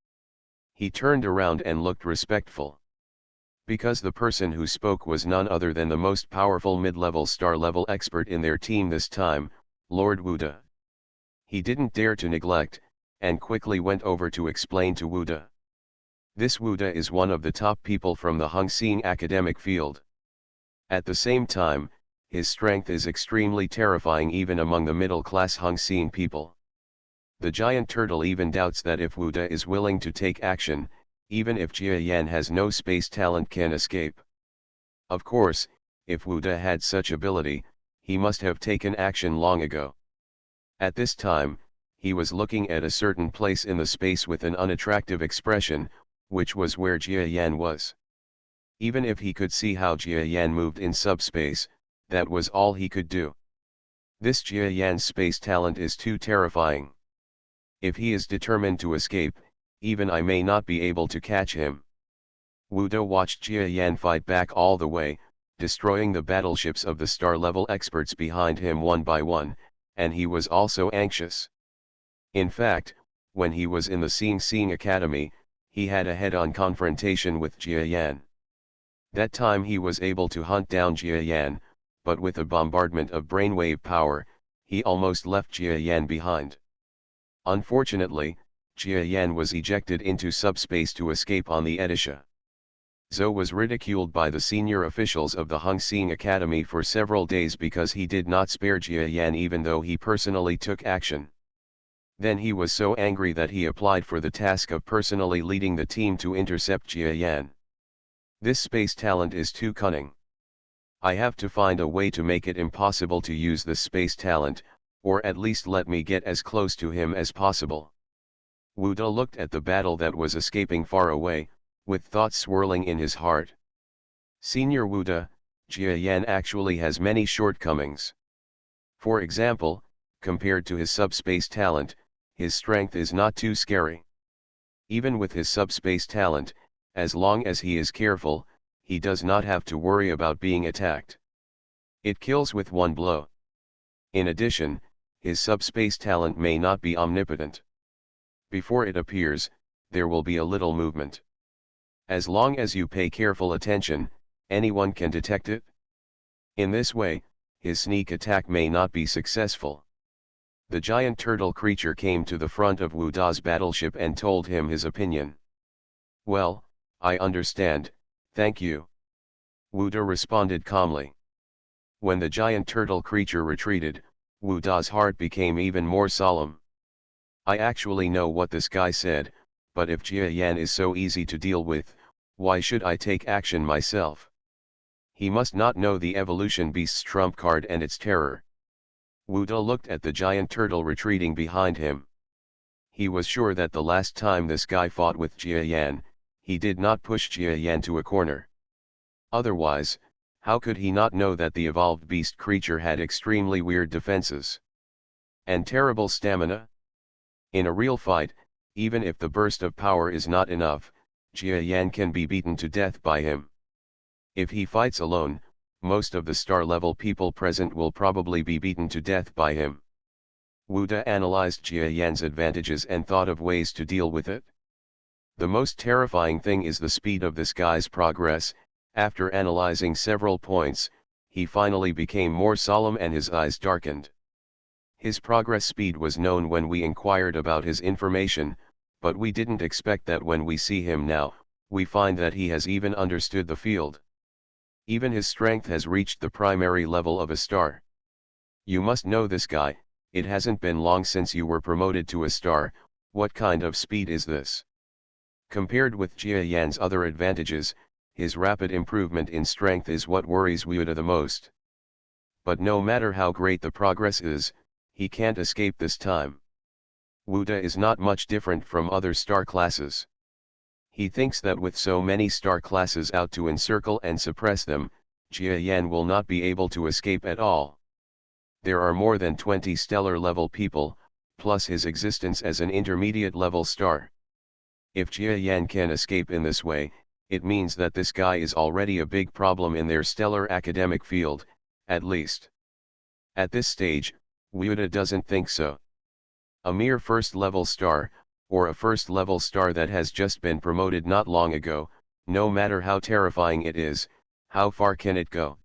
He turned around and looked respectful. Because the person who spoke was none other than the most powerful mid-level star-level expert in their team this time, Lord Wuda. He didn't dare to neglect, and quickly went over to explain to Wuda. This Wuda is one of the top people from the Hongxing academic field. At the same time, his strength is extremely terrifying even among the middle-class Hongxing people. The giant turtle even doubts that if Wuda is willing to take action, even if Jia Yan has no space talent can escape. Of course, if Wuda had such ability, he must have taken action long ago. At this time, he was looking at a certain place in the space with an unattractive expression, which was where Jia Yan was. Even if he could see how Jia Yan moved in subspace, that was all he could do. This Jia Yan's space talent is too terrifying. If he is determined to escape, even I may not be able to catch him. Wuda watched Jia Yan fight back all the way, destroying the battleships of the star-level experts behind him one by one, and he was also anxious. In fact, when he was in the Xing Academy, he had a head-on confrontation with Jia Yan. That time he was able to hunt down Jia Yan, but with a bombardment of brainwave power, he almost left Jia Yan behind. Unfortunately, Jia Yan was ejected into subspace to escape on the Edisha. Zhou was ridiculed by the senior officials of the Hongxing Academy for several days because he did not spare Jia Yan even though he personally took action. Then he was so angry that he applied for the task of personally leading the team to intercept Jia Yan. This space talent is too cunning. I have to find a way to make it impossible to use this space talent, or at least let me get as close to him as possible. Wuda looked at the battle that was escaping far away, with thoughts swirling in his heart. Senior Wuda, Jia Yan actually has many shortcomings. For example, compared to his subspace talent, his strength is not too scary. Even with his subspace talent, as long as he is careful, he does not have to worry about being attacked. It kills with one blow. In addition, his subspace talent may not be omnipotent. Before it appears, there will be a little movement. As long as you pay careful attention, anyone can detect it. In this way, his sneak attack may not be successful. The giant turtle creature came to the front of Wuda's battleship and told him his opinion. "Well, I understand, thank you." Wuda responded calmly. When the giant turtle creature retreated, Wuda's heart became even more solemn. I actually know what this guy said, but if Jia Yan is so easy to deal with, why should I take action myself? He must not know the evolution beast's trump card and its terror. Wuda looked at the giant turtle retreating behind him. He was sure that the last time this guy fought with Jia Yan, he did not push Jia Yan to a corner. Otherwise, how could he not know that the evolved beast creature had extremely weird defenses and terrible stamina? In a real fight, even if the burst of power is not enough, Jia Yan can be beaten to death by him. If he fights alone, most of the star-level people present will probably be beaten to death by him. Wu De analyzed Jia Yan's advantages and thought of ways to deal with it. The most terrifying thing is the speed of this guy's progress. After analyzing several points, he finally became more solemn and his eyes darkened. His progress speed was known when we inquired about his information, but we didn't expect that when we see him now, we find that he has even understood the field. Even his strength has reached the primary level of a star. You must know this guy, it hasn't been long since you were promoted to a star. What kind of speed is this? Compared with Jia Yan's other advantages, his rapid improvement in strength is what worries Wu De the most. But no matter how great the progress is, he can't escape this time. Wu De is not much different from other star classes. He thinks that with so many star classes out to encircle and suppress them, Jia Yan will not be able to escape at all. There are more than 20 stellar-level people, plus his existence as an intermediate-level star. If Jia Yan can escape in this way, it means that this guy is already a big problem in their stellar academic field, at least. At this stage, Wu De doesn't think so. A mere first-level star, or a first-level star that has just been promoted not long ago, no matter how terrifying it is, how far can it go?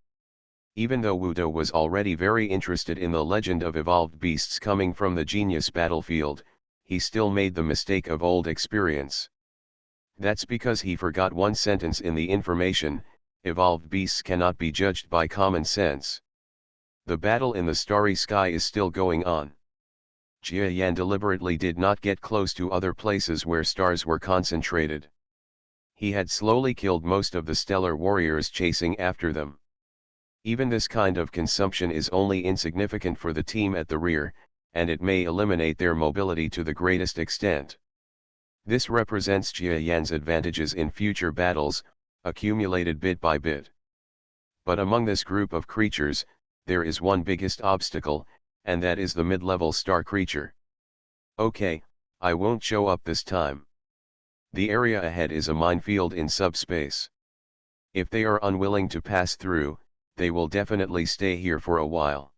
Even though Wu De was already very interested in the legend of evolved beasts coming from the genius battlefield, he still made the mistake of old experience. That's because he forgot one sentence in the information: evolved beasts cannot be judged by common sense. The battle in the starry sky is still going on. Jia Yan deliberately did not get close to other places where stars were concentrated. He had slowly killed most of the stellar warriors chasing after them. Even this kind of consumption is only insignificant for the team at the rear, and it may eliminate their mobility to the greatest extent. This represents Jia Yan's advantages in future battles, accumulated bit by bit. But among this group of creatures, there is one biggest obstacle, and that is the mid-level star creature. Okay, I won't show up this time. The area ahead is a minefield in subspace. If they are unwilling to pass through, they will definitely stay here for a while.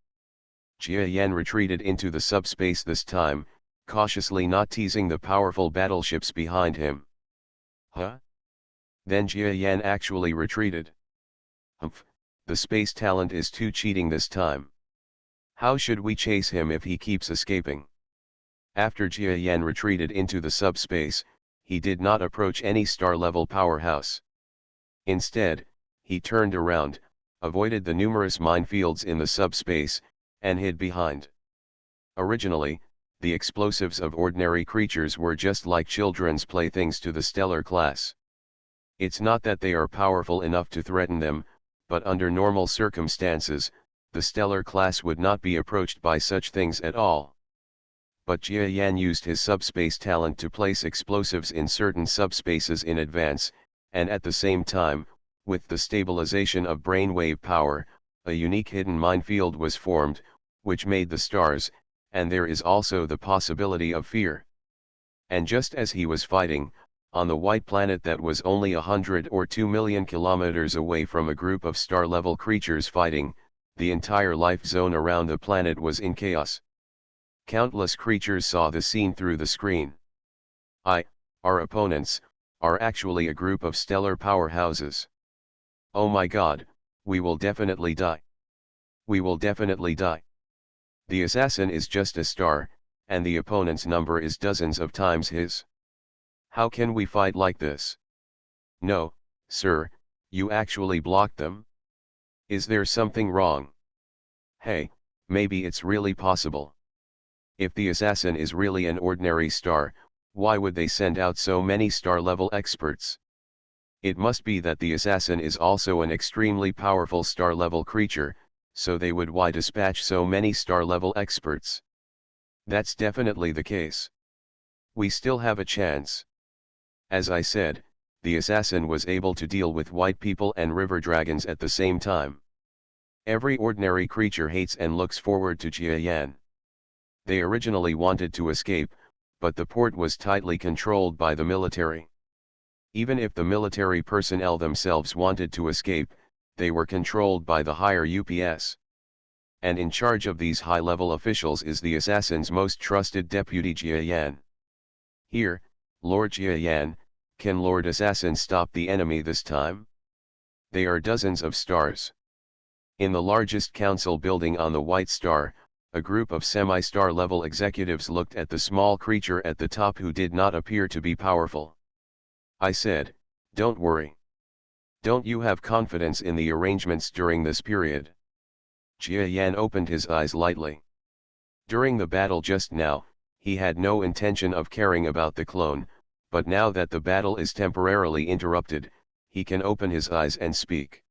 Jia Yan retreated into the subspace this time, cautiously not teasing the powerful battleships behind him. Huh? Then Jia Yan actually retreated. Humph, the space talent is too cheating this time. How should we chase him if he keeps escaping? After Jia Yan retreated into the subspace, he did not approach any star-level powerhouse. Instead, he turned around, avoided the numerous minefields in the subspace, and hid behind. Originally, the explosives of ordinary creatures were just like children's playthings to the stellar class. It's not that they are powerful enough to threaten them, but under normal circumstances, the stellar class would not be approached by such things at all. But Jia Yan used his subspace talent to place explosives in certain subspaces in advance, and at the same time, with the stabilization of brainwave power, a unique hidden minefield was formed, which made the stars, and there is also the possibility of fear. And just as he was fighting, on the white planet that was only 100 or 2 million kilometers away from a group of star-level creatures fighting, the entire life zone around the planet was in chaos. Countless creatures saw the scene through the screen. Our opponents, are actually a group of stellar powerhouses. Oh my god, we will definitely die. We will definitely die. The assassin is just a star, and the opponent's number is dozens of times his. How can we fight like this? No, sir, you actually blocked them? Is there something wrong? Hey, maybe it's really possible. If the assassin is really an ordinary star, why would they send out so many star-level experts? It must be that the assassin is also an extremely powerful star-level creature, so they would why dispatch so many star-level experts. That's definitely the case. We still have a chance. As I said, the assassin was able to deal with white people and river dragons at the same time. Every ordinary creature hates and looks forward to Jiayan. They originally wanted to escape, but the port was tightly controlled by the military. Even if the military personnel themselves wanted to escape, they were controlled by the higher UPS. And in charge of these high-level officials is the assassin's most trusted deputy Jiayan. Here, Lord Jiayan, can Lord Assassin stop the enemy this time? They are dozens of stars. In the largest council building on the White Star, a group of semi-star level executives looked at the small creature at the top who did not appear to be powerful. I said, "Don't worry. Don't you have confidence in the arrangements during this period?" Jiayan opened his eyes lightly. During the battle just now, he had no intention of caring about the clone, but now that the battle is temporarily interrupted, he can open his eyes and speak.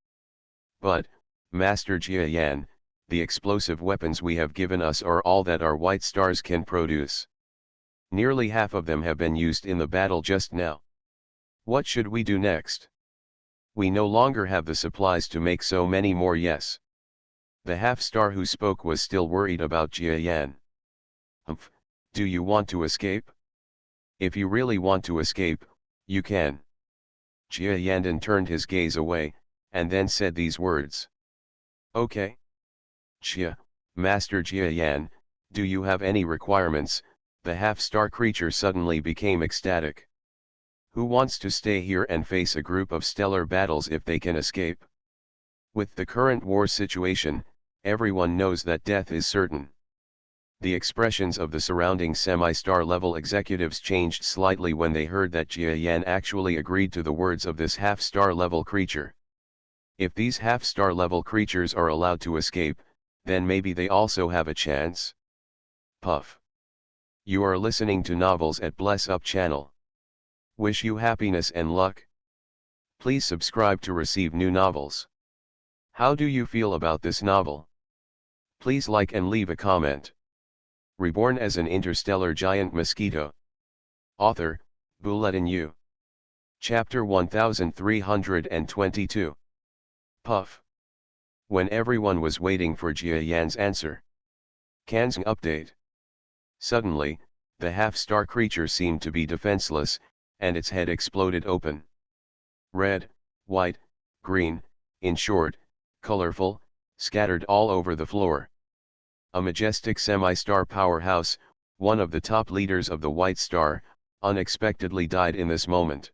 "But, Master Jiayan, the explosive weapons we have given us are all that our white stars can produce. Nearly half of them have been used in the battle just now. What should we do next? We no longer have the supplies to make so many more." Yes. The half-star who spoke was still worried about Jiayan. "Humph, do you want to escape? If you really want to escape, you can." Jiayan turned his gaze away, and then said these words. "Okay. Chia, Master Jiayan, do you have any requirements?" The half-star creature suddenly became ecstatic. "Who wants to stay here and face a group of stellar battles if they can escape? With the current war situation, everyone knows that death is certain." The expressions of the surrounding semi-star level executives changed slightly when they heard that Jiayan actually agreed to the words of this half-star level creature. If these half-star level creatures are allowed to escape, then maybe they also have a chance. Puff. You are listening to Novels at Bless Up channel. Wish you happiness and luck. Please subscribe to receive new novels. How do you feel about this novel? Please like and leave a comment. Reborn as an interstellar giant mosquito. Author, Bulletin U. Chapter 1322. Puff. When everyone was waiting for Jiayan's answer. Kan's update. Suddenly, the half-star creature seemed to be defenseless, and its head exploded open. Red, white, green, in short, colorful, scattered all over the floor. A majestic semi-star powerhouse, one of the top leaders of the White Star, unexpectedly died in this moment.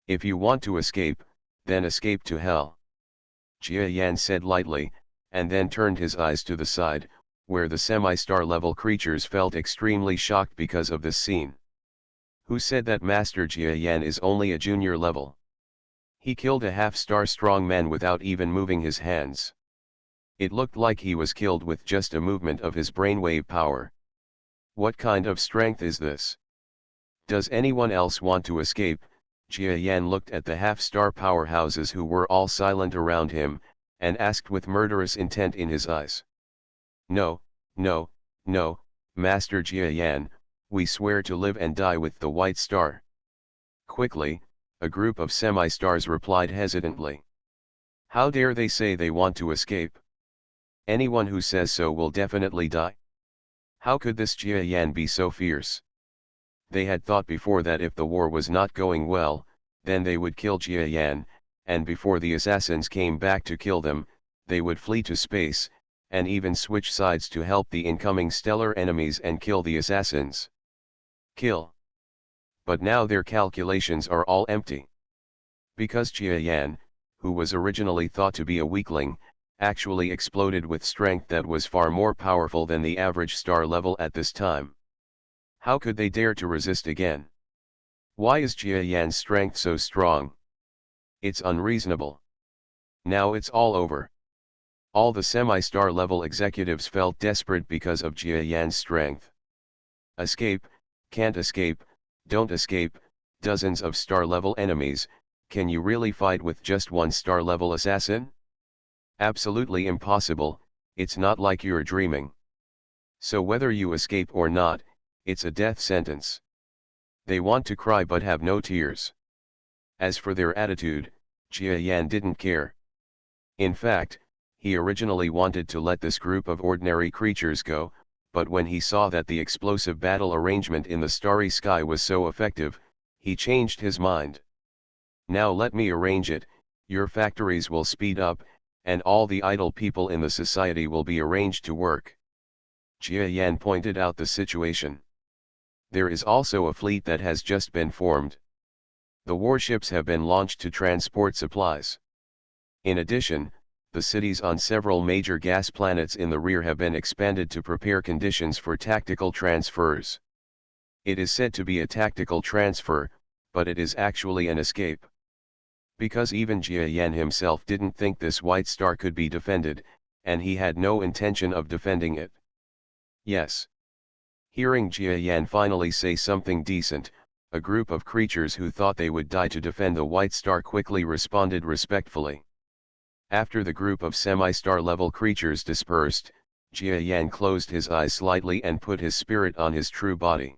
"If you want to escape, then escape to hell," Jiayan said lightly, and then turned his eyes to the side, where the semi-star level creatures felt extremely shocked because of this scene. "Who said that Master Jiayan is only a junior level? He killed a half-star strong man without even moving his hands. It looked like he was killed with just a movement of his brainwave power. What kind of strength is this? Does anyone else want to escape?" Jiayan looked at the half-star powerhouses who were all silent around him, and asked with murderous intent in his eyes. "No, no, no, Master Jiayan, we swear to live and die with the White Star." Quickly, a group of semi-stars replied hesitantly. "How dare they say they want to escape? Anyone who says so will definitely die. How could this Jiayan be so fierce?" They had thought before that if the war was not going well, then they would kill Jiayan, and before the assassins came back to kill them, they would flee to space, and even switch sides to help the incoming stellar enemies and kill the assassins. Kill. But now their calculations are all empty. Because Jiayan, who was originally thought to be a weakling, actually exploded with strength that was far more powerful than the average star level at this time. How could they dare to resist again? Why is Jiayan's strength so strong? It's unreasonable. Now it's all over. All the semi-star level executives felt desperate because of Jiayan's strength. Escape, can't escape, don't escape, dozens of star level enemies, can you really fight with just one star level assassin? Absolutely impossible, it's not like you're dreaming. So whether you escape or not, it's a death sentence. They want to cry but have no tears. As for their attitude, Jia Yan didn't care. In fact, he originally wanted to let this group of ordinary creatures go, but when he saw that the explosive battle arrangement in the starry sky was so effective, he changed his mind. Now let me arrange it, your factories will speed up, and all the idle people in the society will be arranged to work. Jia Yan pointed out the situation. There is also a fleet that has just been formed. The warships have been launched to transport supplies. In addition, the cities on several major gas planets in the rear have been expanded to prepare conditions for tactical transfers. It is said to be a tactical transfer, but it is actually an escape. Because even Jia Yan himself didn't think this white star could be defended, and he had no intention of defending it. Yes. Hearing Jia Yan finally say something decent, a group of creatures who thought they would die to defend the white star quickly responded respectfully. After the group of semi-star level creatures dispersed, Jia Yan closed his eyes slightly and put his spirit on his true body.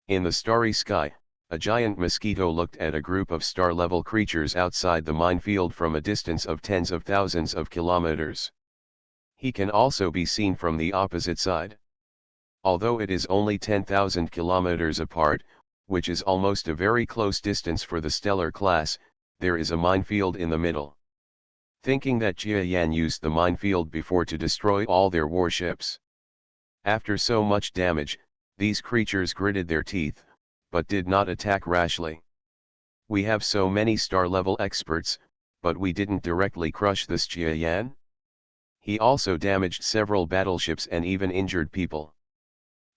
In the starry sky, a giant mosquito looked at a group of star-level creatures outside the minefield from a distance of tens of thousands of kilometers. He can also be seen from the opposite side. Although it is only 10,000 kilometers apart, which is almost a very close distance for the stellar class, there is a minefield in the middle. Thinking that Jia Yan used the minefield before to destroy all their warships. After so much damage, these creatures gritted their teeth, but did not attack rashly. We have so many star-level experts, but we didn't directly crush this Jia Yan. He also damaged several battleships and even injured people.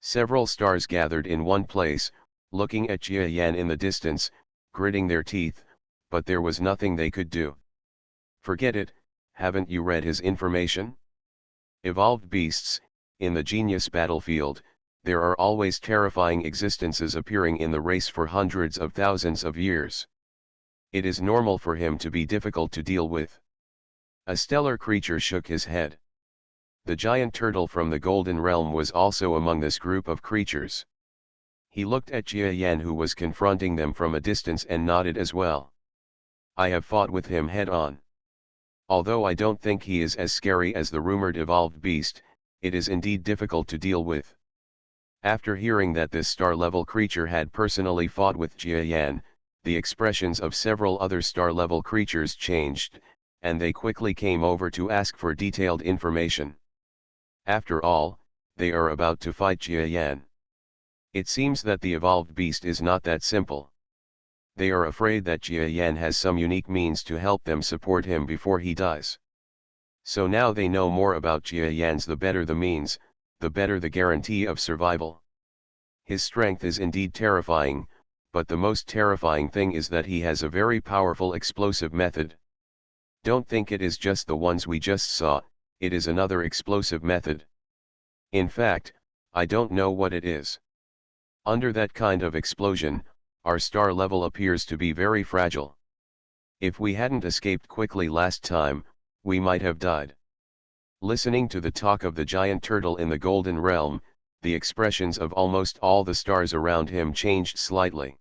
Several stars gathered in one place, looking at Jia Yan in the distance, gritting their teeth, but there was nothing they could do. Forget it, haven't you read his information? Evolved beasts, in the genius battlefield, there are always terrifying existences appearing in the race for hundreds of thousands of years. It is normal for him to be difficult to deal with. A stellar creature shook his head. The giant turtle from the Golden Realm was also among this group of creatures. He looked at Jia Yan, who was confronting them from a distance, and nodded as well. I have fought with him head-on. Although I don't think he is as scary as the rumored evolved beast, it is indeed difficult to deal with. After hearing that this star-level creature had personally fought with Jia Yan, the expressions of several other star-level creatures changed, and they quickly came over to ask for detailed information. After all, they are about to fight Jia Yan. It seems that the evolved beast is not that simple. They are afraid that Jia Yan has some unique means to help them support him before he dies. So now they know more about Jia Yan's, the better the means, the better the guarantee of survival. His strength is indeed terrifying, but the most terrifying thing is that he has a very powerful explosive method. Don't think it is just the ones we just saw, it is another explosive method. In fact, I don't know what it is. Under that kind of explosion, our star level appears to be very fragile. If we hadn't escaped quickly last time, we might have died. Listening to the talk of the giant turtle in the Golden Realm, the expressions of almost all the stars around him changed slightly.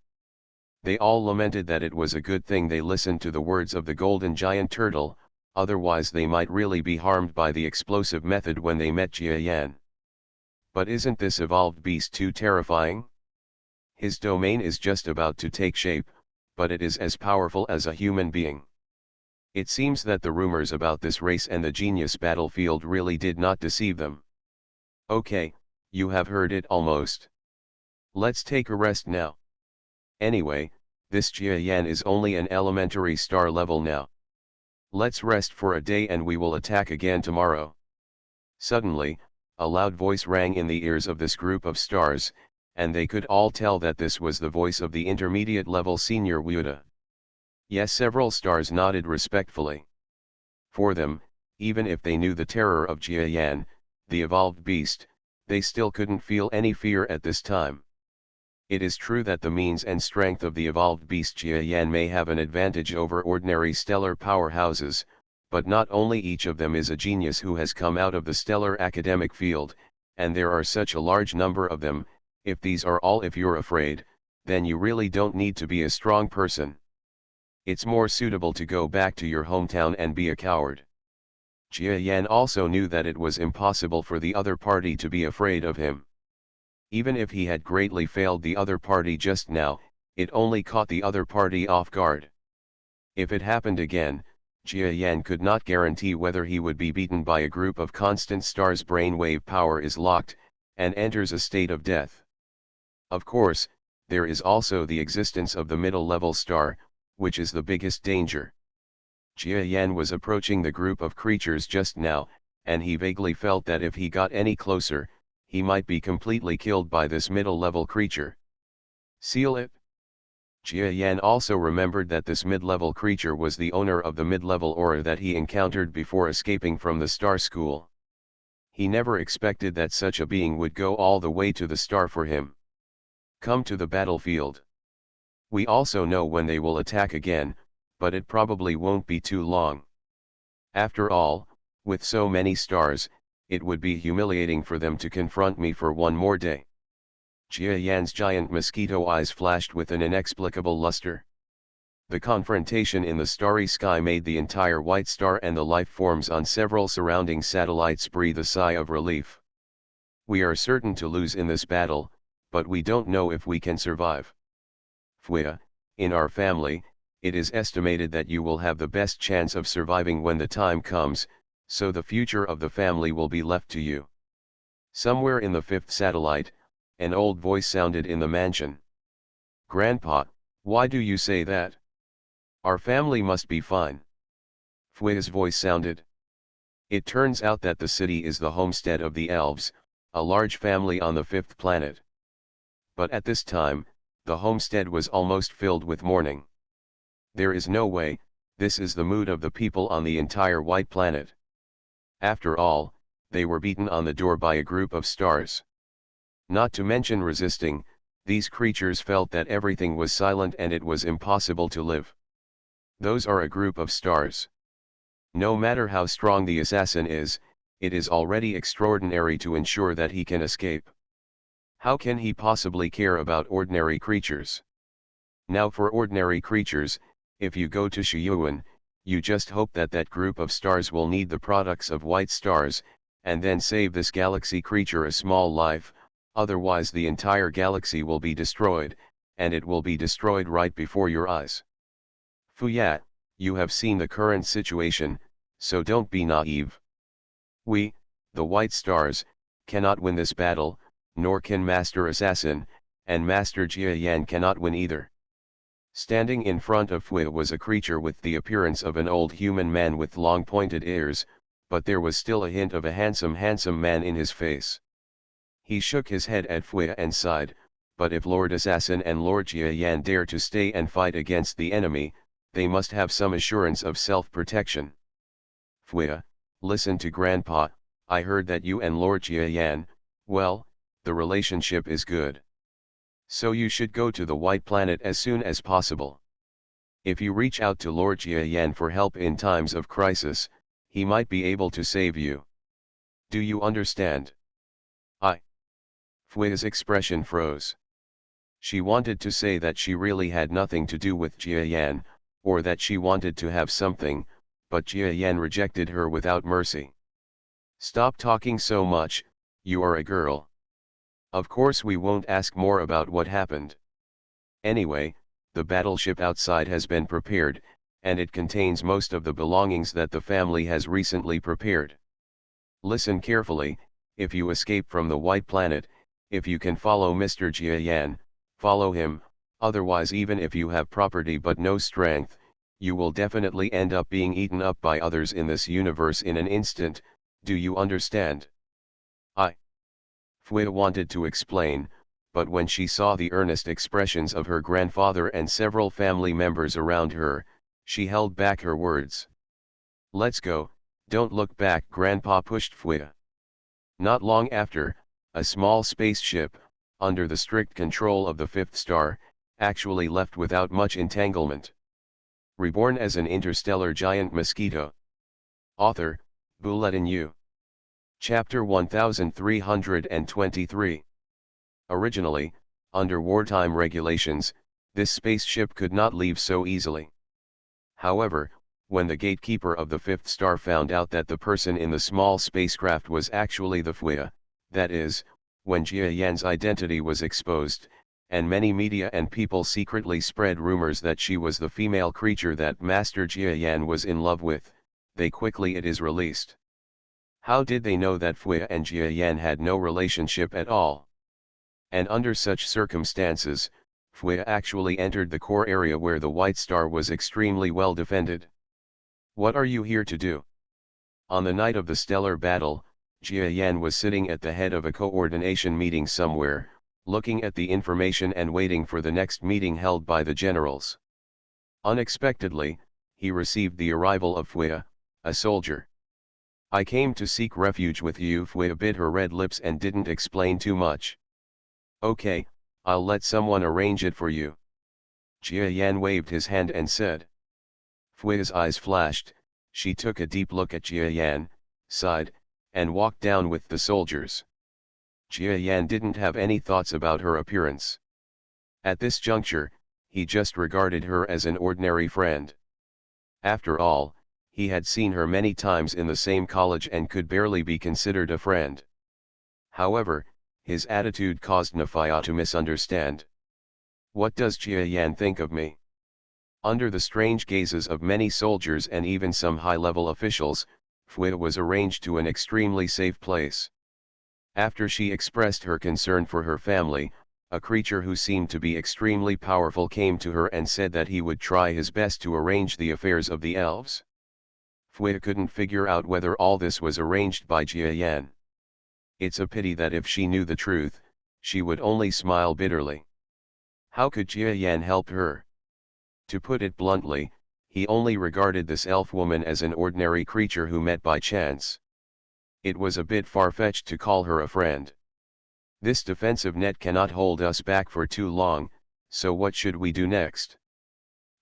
They all lamented that it was a good thing they listened to the words of the golden giant turtle, otherwise they might really be harmed by the explosive method when they met Jia Yan. But isn't this evolved beast too terrifying? His domain is just about to take shape, but it is as powerful as a human being. It seems that the rumors about this race and the genius battlefield really did not deceive them. Okay, you have heard it almost. Let's take a rest now. Anyway, this Jia Yan is only an elementary star level now. Let's rest for a day and we will attack again tomorrow. Suddenly, a loud voice rang in the ears of this group of stars, and they could all tell that this was the voice of the intermediate level senior Wuda. Yes, several stars nodded respectfully. For them, even if they knew the terror of Jia Yan, the evolved beast, they still couldn't feel any fear at this time. It is true that the means and strength of the evolved beast Jia Yan may have an advantage over ordinary stellar powerhouses, but not only each of them is a genius who has come out of the stellar academic field, and there are such a large number of them. If these are all if you're afraid, then you really don't need to be a strong person. It's more suitable to go back to your hometown and be a coward. Jia Yan also knew that it was impossible for the other party to be afraid of him. Even if he had greatly failed the other party just now, it only caught the other party off guard. If it happened again, Jia Yan could not guarantee whether he would be beaten by a group of constant stars. Brainwave power is locked, and enters a state of death. Of course, there is also the existence of the middle-level star, which is the biggest danger. Jia Yan was approaching the group of creatures just now, and he vaguely felt that if he got any closer, he might be completely killed by this middle-level creature. Seal it. Jia Yan also remembered that this mid-level creature was the owner of the mid-level aura that he encountered before escaping from the star school. He never expected that such a being would go all the way to the star for him. Come to the battlefield. We also know when they will attack again, but it probably won't be too long. After all, with so many stars, it would be humiliating for them to confront me for one more day. Jia Yan's giant mosquito eyes flashed with an inexplicable luster. The confrontation in the starry sky made the entire white star and the life forms on several surrounding satellites breathe a sigh of relief. We are certain to lose in this battle, but we don't know if we can survive. Fuya, in our family, it is estimated that you will have the best chance of surviving when the time comes, so the future of the family will be left to you. Somewhere in the fifth satellite, an old voice sounded in the mansion. Grandpa, why do you say that? Our family must be fine. Fuya's voice sounded. It turns out that the city is the homestead of the elves, a large family on the fifth planet. But at this time, the homestead was almost filled with mourning. There is no way, this is the mood of the people on the entire white planet. After all, they were beaten on the door by a group of stars. Not to mention resisting, these creatures felt that everything was silent and it was impossible to live. Those are a group of stars. No matter how strong the assassin is, it is already extraordinary to ensure that he can escape. How can he possibly care about ordinary creatures? Now for ordinary creatures, if you go to Shiyuan, you just hope that that group of stars will need the products of white stars, and then save this galaxy creature a small life, otherwise the entire galaxy will be destroyed, and it will be destroyed right before your eyes. Fuya, you have seen the current situation, so don't be naive. We, the white stars, cannot win this battle, nor can Master Assassin, and Master Jia Yan cannot win either. Standing in front of Fuya was a creature with the appearance of an old human man with long pointed ears, but there was still a hint of a handsome man in his face. He shook his head at Fuya and sighed, but if Lord Assassin and Lord Jia Yan dare to stay and fight against the enemy, they must have some assurance of self-protection. Fuya, listen to Grandpa, I heard that you and Lord Jia Yan, well, the relationship is good. So you should go to the White Planet as soon as possible. If you reach out to Lord Jia Yan for help in times of crisis, he might be able to save you. Do you understand? Fuya's expression froze. She wanted to say that she really had nothing to do with Jia Yan, or that she wanted to have something, but Jia Yan rejected her without mercy. Stop talking so much, you are a girl. Of course we won't ask more about what happened. Anyway, the battleship outside has been prepared, and it contains most of the belongings that the family has recently prepared. Listen carefully, if you escape from the White Planet, if you can follow Mr. Jia Yan, follow him, otherwise even if you have property but no strength, you will definitely end up being eaten up by others in this universe in an instant, do you understand? Fuya wanted to explain, but when she saw the earnest expressions of her grandfather and several family members around her, she held back her words. Let's go, don't look back. Grandpa pushed Fuya. Not long after, a small spaceship, under the strict control of the fifth star, actually left without much entanglement. Reborn as an interstellar giant mosquito. Author, Bulletin U. Chapter 1323. Originally, under wartime regulations, this spaceship could not leave so easily. However, when the gatekeeper of the fifth star found out that the person in the small spacecraft was actually the Fui, that is, when Jia Yan's identity was exposed, and many media and people secretly spread rumors that she was the female creature that Master Jia Yan was in love with, they quickly it is released. How did they know that Fui and Jia Yan had no relationship at all? And under such circumstances, Fui actually entered the core area where the White Star was extremely well defended. What are you here to do? On the night of the stellar battle, Jia Yan was sitting at the head of a coordination meeting somewhere, looking at the information and waiting for the next meeting held by the generals. Unexpectedly, he received the arrival of Fui, a soldier. I came to seek refuge with you. Fui bit her red lips and didn't explain too much. Okay, I'll let someone arrange it for you. Jia Yan waved his hand and said. Fui's eyes flashed, she took a deep look at Jia Yan, sighed, and walked down with the soldiers. Jia Yan didn't have any thoughts about her appearance. At this juncture, he just regarded her as an ordinary friend. After all, he had seen her many times in the same college and could barely be considered a friend. However, his attitude caused Nafia to misunderstand. What does Jia Yan think of me? Under the strange gazes of many soldiers and even some high-level officials, Fui was arranged to an extremely safe place. After she expressed her concern for her family, a creature who seemed to be extremely powerful came to her and said that he would try his best to arrange the affairs of the elves. Fui couldn't figure out whether all this was arranged by Jia Yan. It's a pity that if she knew the truth, she would only smile bitterly. How could Jia Yan help her? To put it bluntly, he only regarded this elf woman as an ordinary creature who met by chance. It was a bit far-fetched to call her a friend. This defensive net cannot hold us back for too long, so what should we do next?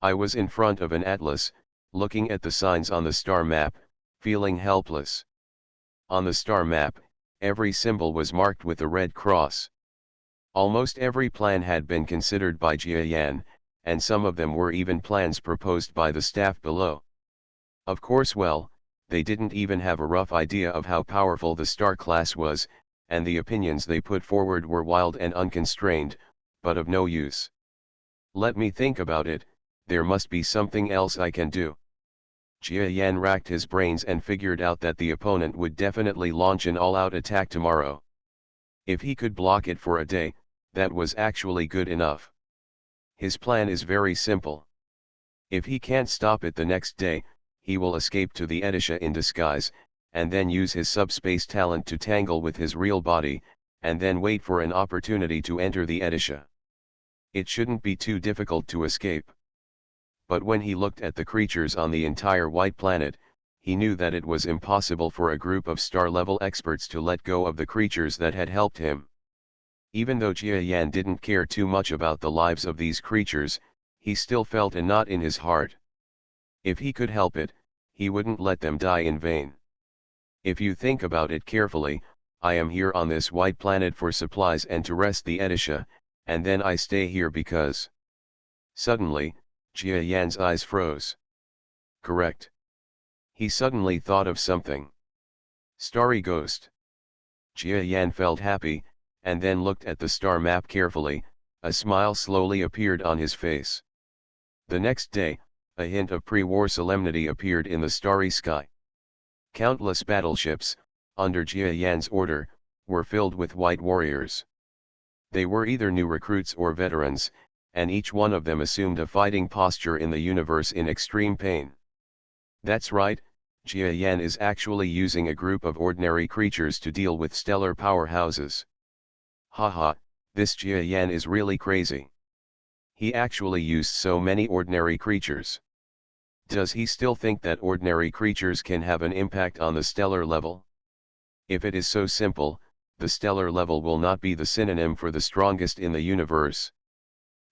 I was in front of an atlas, looking at the signs on the star map, feeling helpless. On the star map, every symbol was marked with a red cross. Almost every plan had been considered by Jia Yan, and some of them were even plans proposed by the staff below. Of course, well, they didn't even have a rough idea of how powerful the star class was, and the opinions they put forward were wild and unconstrained, but of no use. Let me think about it, there must be something else I can do. Jia Yan racked his brains and figured out that the opponent would definitely launch an all-out attack tomorrow. If he could block it for a day, that was actually good enough. His plan is very simple. If he can't stop it the next day, he will escape to the Edisha in disguise, and then use his subspace talent to tangle with his real body, and then wait for an opportunity to enter the Edisha. It shouldn't be too difficult to escape. But when he looked at the creatures on the entire white planet, he knew that it was impossible for a group of star-level experts to let go of the creatures that had helped him. Even though Jia Yan didn't care too much about the lives of these creatures, he still felt a knot in his heart. If he could help it, he wouldn't let them die in vain. If you think about it carefully, I am here on this white planet for supplies and to rest the Edisha, and then I stay here because... Suddenly, Jia Yan's eyes froze. Correct. He suddenly thought of something. Starry Ghost. Jia Yan felt happy, and then looked at the star map carefully, a smile slowly appeared on his face. The next day, a hint of pre-war solemnity appeared in the starry sky. Countless battleships, under Jia Yan's order, were filled with white warriors. They were either new recruits or veterans, and each one of them assumed a fighting posture in the universe in extreme pain. That's right, Jia Yan is actually using a group of ordinary creatures to deal with stellar powerhouses. Haha, this Jia Yan is really crazy. He actually used so many ordinary creatures. Does he still think that ordinary creatures can have an impact on the stellar level? If it is so simple, the stellar level will not be the synonym for the strongest in the universe.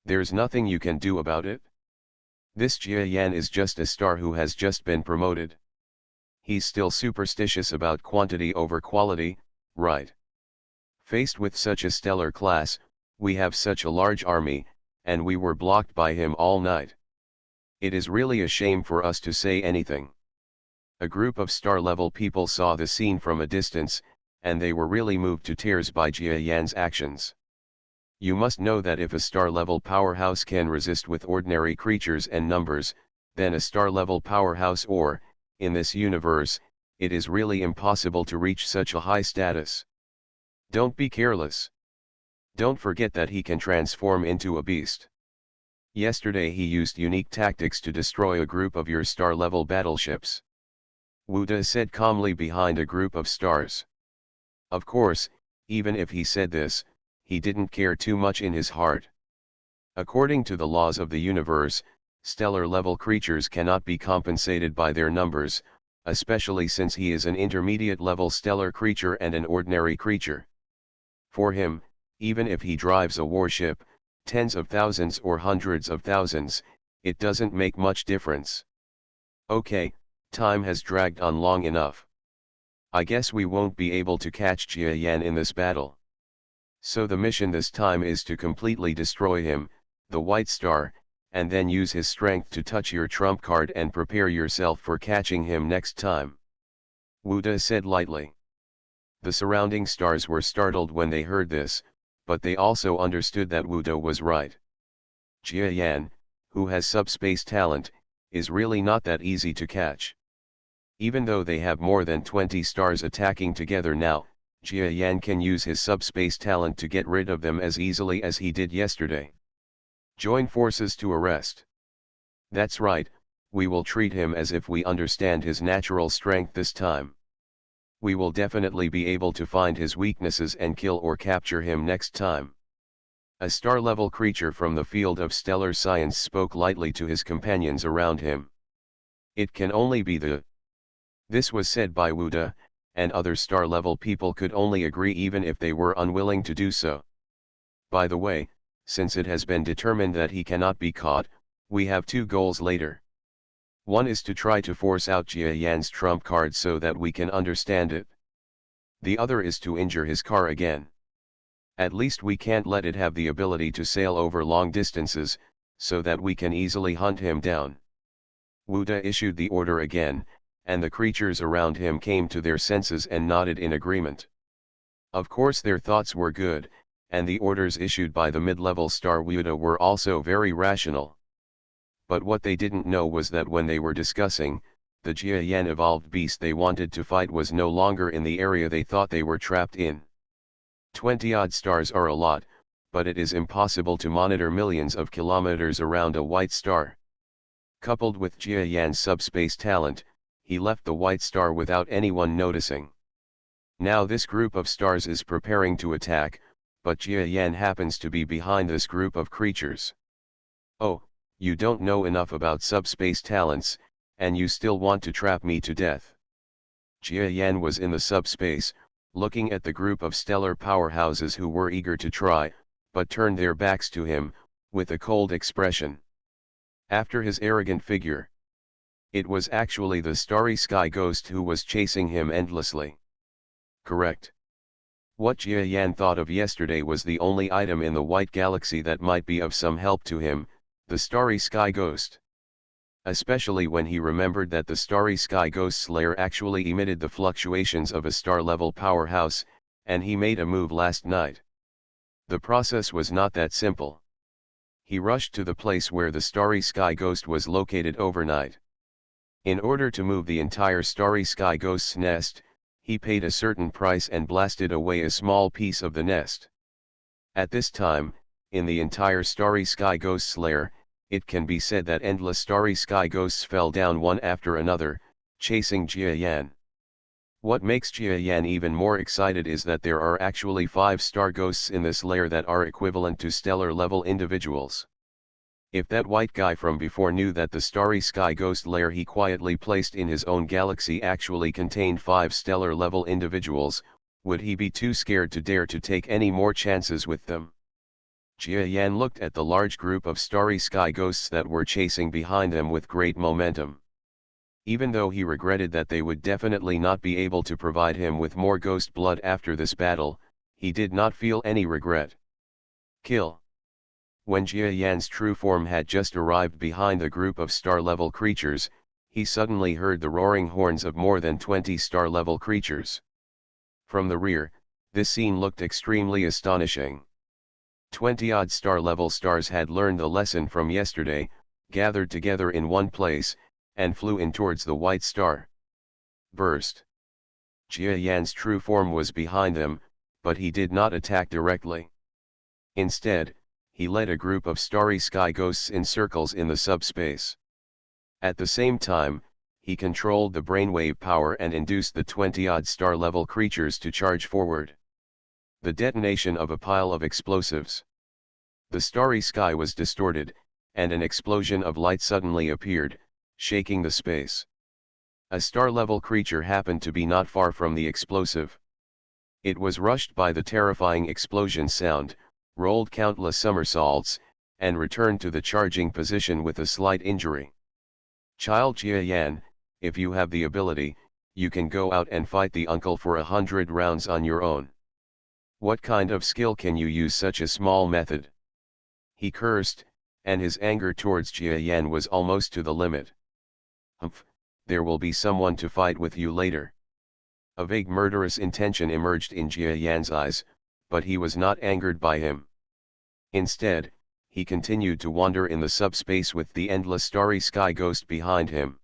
There's nothing you can do about it. This Jia Yan is just a star who has just been promoted. He's still superstitious about quantity over quality, right? Faced with such a stellar class, we have such a large army, and we were blocked by him all night. It is really a shame for us to say anything. A group of star-level people saw the scene from a distance, and they were really moved to tears by Jia Yan's actions. You must know that if a star-level powerhouse can resist with ordinary creatures and numbers, then a star-level powerhouse or, in this universe, it is really impossible to reach such a high status. Don't be careless. Don't forget that he can transform into a beast. Yesterday he used unique tactics to destroy a group of your star-level battleships. Wu De said calmly behind a group of stars. Of course, even if he said this, he didn't care too much in his heart. According to the laws of the universe, stellar-level creatures cannot be compensated by their numbers, especially since he is an intermediate-level stellar creature and an ordinary creature. For him, even if he drives a warship, tens of thousands or hundreds of thousands, it doesn't make much difference. Okay, time has dragged on long enough. I guess we won't be able to catch Jia Yan in this battle. So the mission this time is to completely destroy him, the White Star, and then use his strength to touch your trump card and prepare yourself for catching him next time. Wu De said lightly. The surrounding stars were startled when they heard this, but they also understood that Wu De was right. Jia Yan, who has subspace talent, is really not that easy to catch. Even though they have more than 20 stars attacking together now, Jia Yan can use his subspace talent to get rid of them as easily as he did yesterday. Join forces to arrest. That's right, we will treat him as if we understand his natural strength this time. We will definitely be able to find his weaknesses and kill or capture him next time. A star-level creature from the field of stellar science spoke lightly to his companions around him. It can only be the... This was said by Wu De, and other star-level people could only agree even if they were unwilling to do so. By the way, since it has been determined that he cannot be caught, we have two goals later. One is to try to force out Jia Yan's trump card so that we can understand it. The other is to injure his car again. At least we can't let it have the ability to sail over long distances, so that we can easily hunt him down. Wu De issued the order again, and the creatures around him came to their senses and nodded in agreement. Of course their thoughts were good, and the orders issued by the mid-level star Wu De were also very rational. But what they didn't know was that when they were discussing, the Jia Yan evolved beast they wanted to fight was no longer in the area they thought they were trapped in. 20-odd stars are a lot, but it is impossible to monitor millions of kilometers around a white star. Coupled with Jia Yan's subspace talent, he left the white star without anyone noticing. Now this group of stars is preparing to attack, but Jia Yan happens to be behind this group of creatures. Oh, you don't know enough about subspace talents, and you still want to trap me to death. Jia Yan was in the subspace, looking at the group of stellar powerhouses who were eager to try, but turned their backs to him, with a cold expression. After his arrogant figure, it was actually the starry sky ghost who was chasing him endlessly. Correct. What Jia Yan thought of yesterday was the only item in the white galaxy that might be of some help to him, the starry sky ghost. Especially when he remembered that the starry sky ghost's lair actually emitted the fluctuations of a star-level powerhouse, and he made a move last night. The process was not that simple. He rushed to the place where the starry sky ghost was located overnight. In order to move the entire starry sky ghost's nest, he paid a certain price and blasted away a small piece of the nest. At this time, in the entire starry sky ghost's lair, it can be said that endless starry sky ghosts fell down one after another, chasing Jia Yan. What makes Jia Yan even more excited is that there are actually 5 star ghosts in this lair that are equivalent to stellar-level individuals. If that white guy from before knew that the starry sky ghost lair he quietly placed in his own galaxy actually contained 5 stellar-level individuals, would he be too scared to dare to take any more chances with them? Jia Yan looked at the large group of starry sky ghosts that were chasing behind them with great momentum. Even though he regretted that they would definitely not be able to provide him with more ghost blood after this battle, he did not feel any regret. Kill. When Jia Yan's true form had just arrived behind the group of star-level creatures, he suddenly heard the roaring horns of more than 20 star-level creatures. From the rear, this scene looked extremely astonishing. 20-odd star-level stars had learned the lesson from yesterday, gathered together in one place, and flew in towards the white star. Burst. Jia Yan's true form was behind them, but he did not attack directly. Instead, he led a group of starry sky ghosts in circles in the subspace. At the same time, he controlled the brainwave power and induced the 20-odd star-level creatures to charge forward. The detonation of a pile of explosives. The starry sky was distorted, and an explosion of light suddenly appeared, shaking the space. A star-level creature happened to be not far from the explosive. It was rushed by the terrifying explosion sound, rolled countless somersaults, and returned to the charging position with a slight injury. Child Jia Yan, if you have the ability, you can go out and fight the uncle for 100 rounds on your own. What kind of skill can you use such a small method? He cursed, and his anger towards Jia Yan was almost to the limit. Humph, there will be someone to fight with you later. A vague murderous intention emerged in Jia Yan's eyes, but he was not angered by him. Instead, he continued to wander in the subspace with the endless starry sky ghost behind him.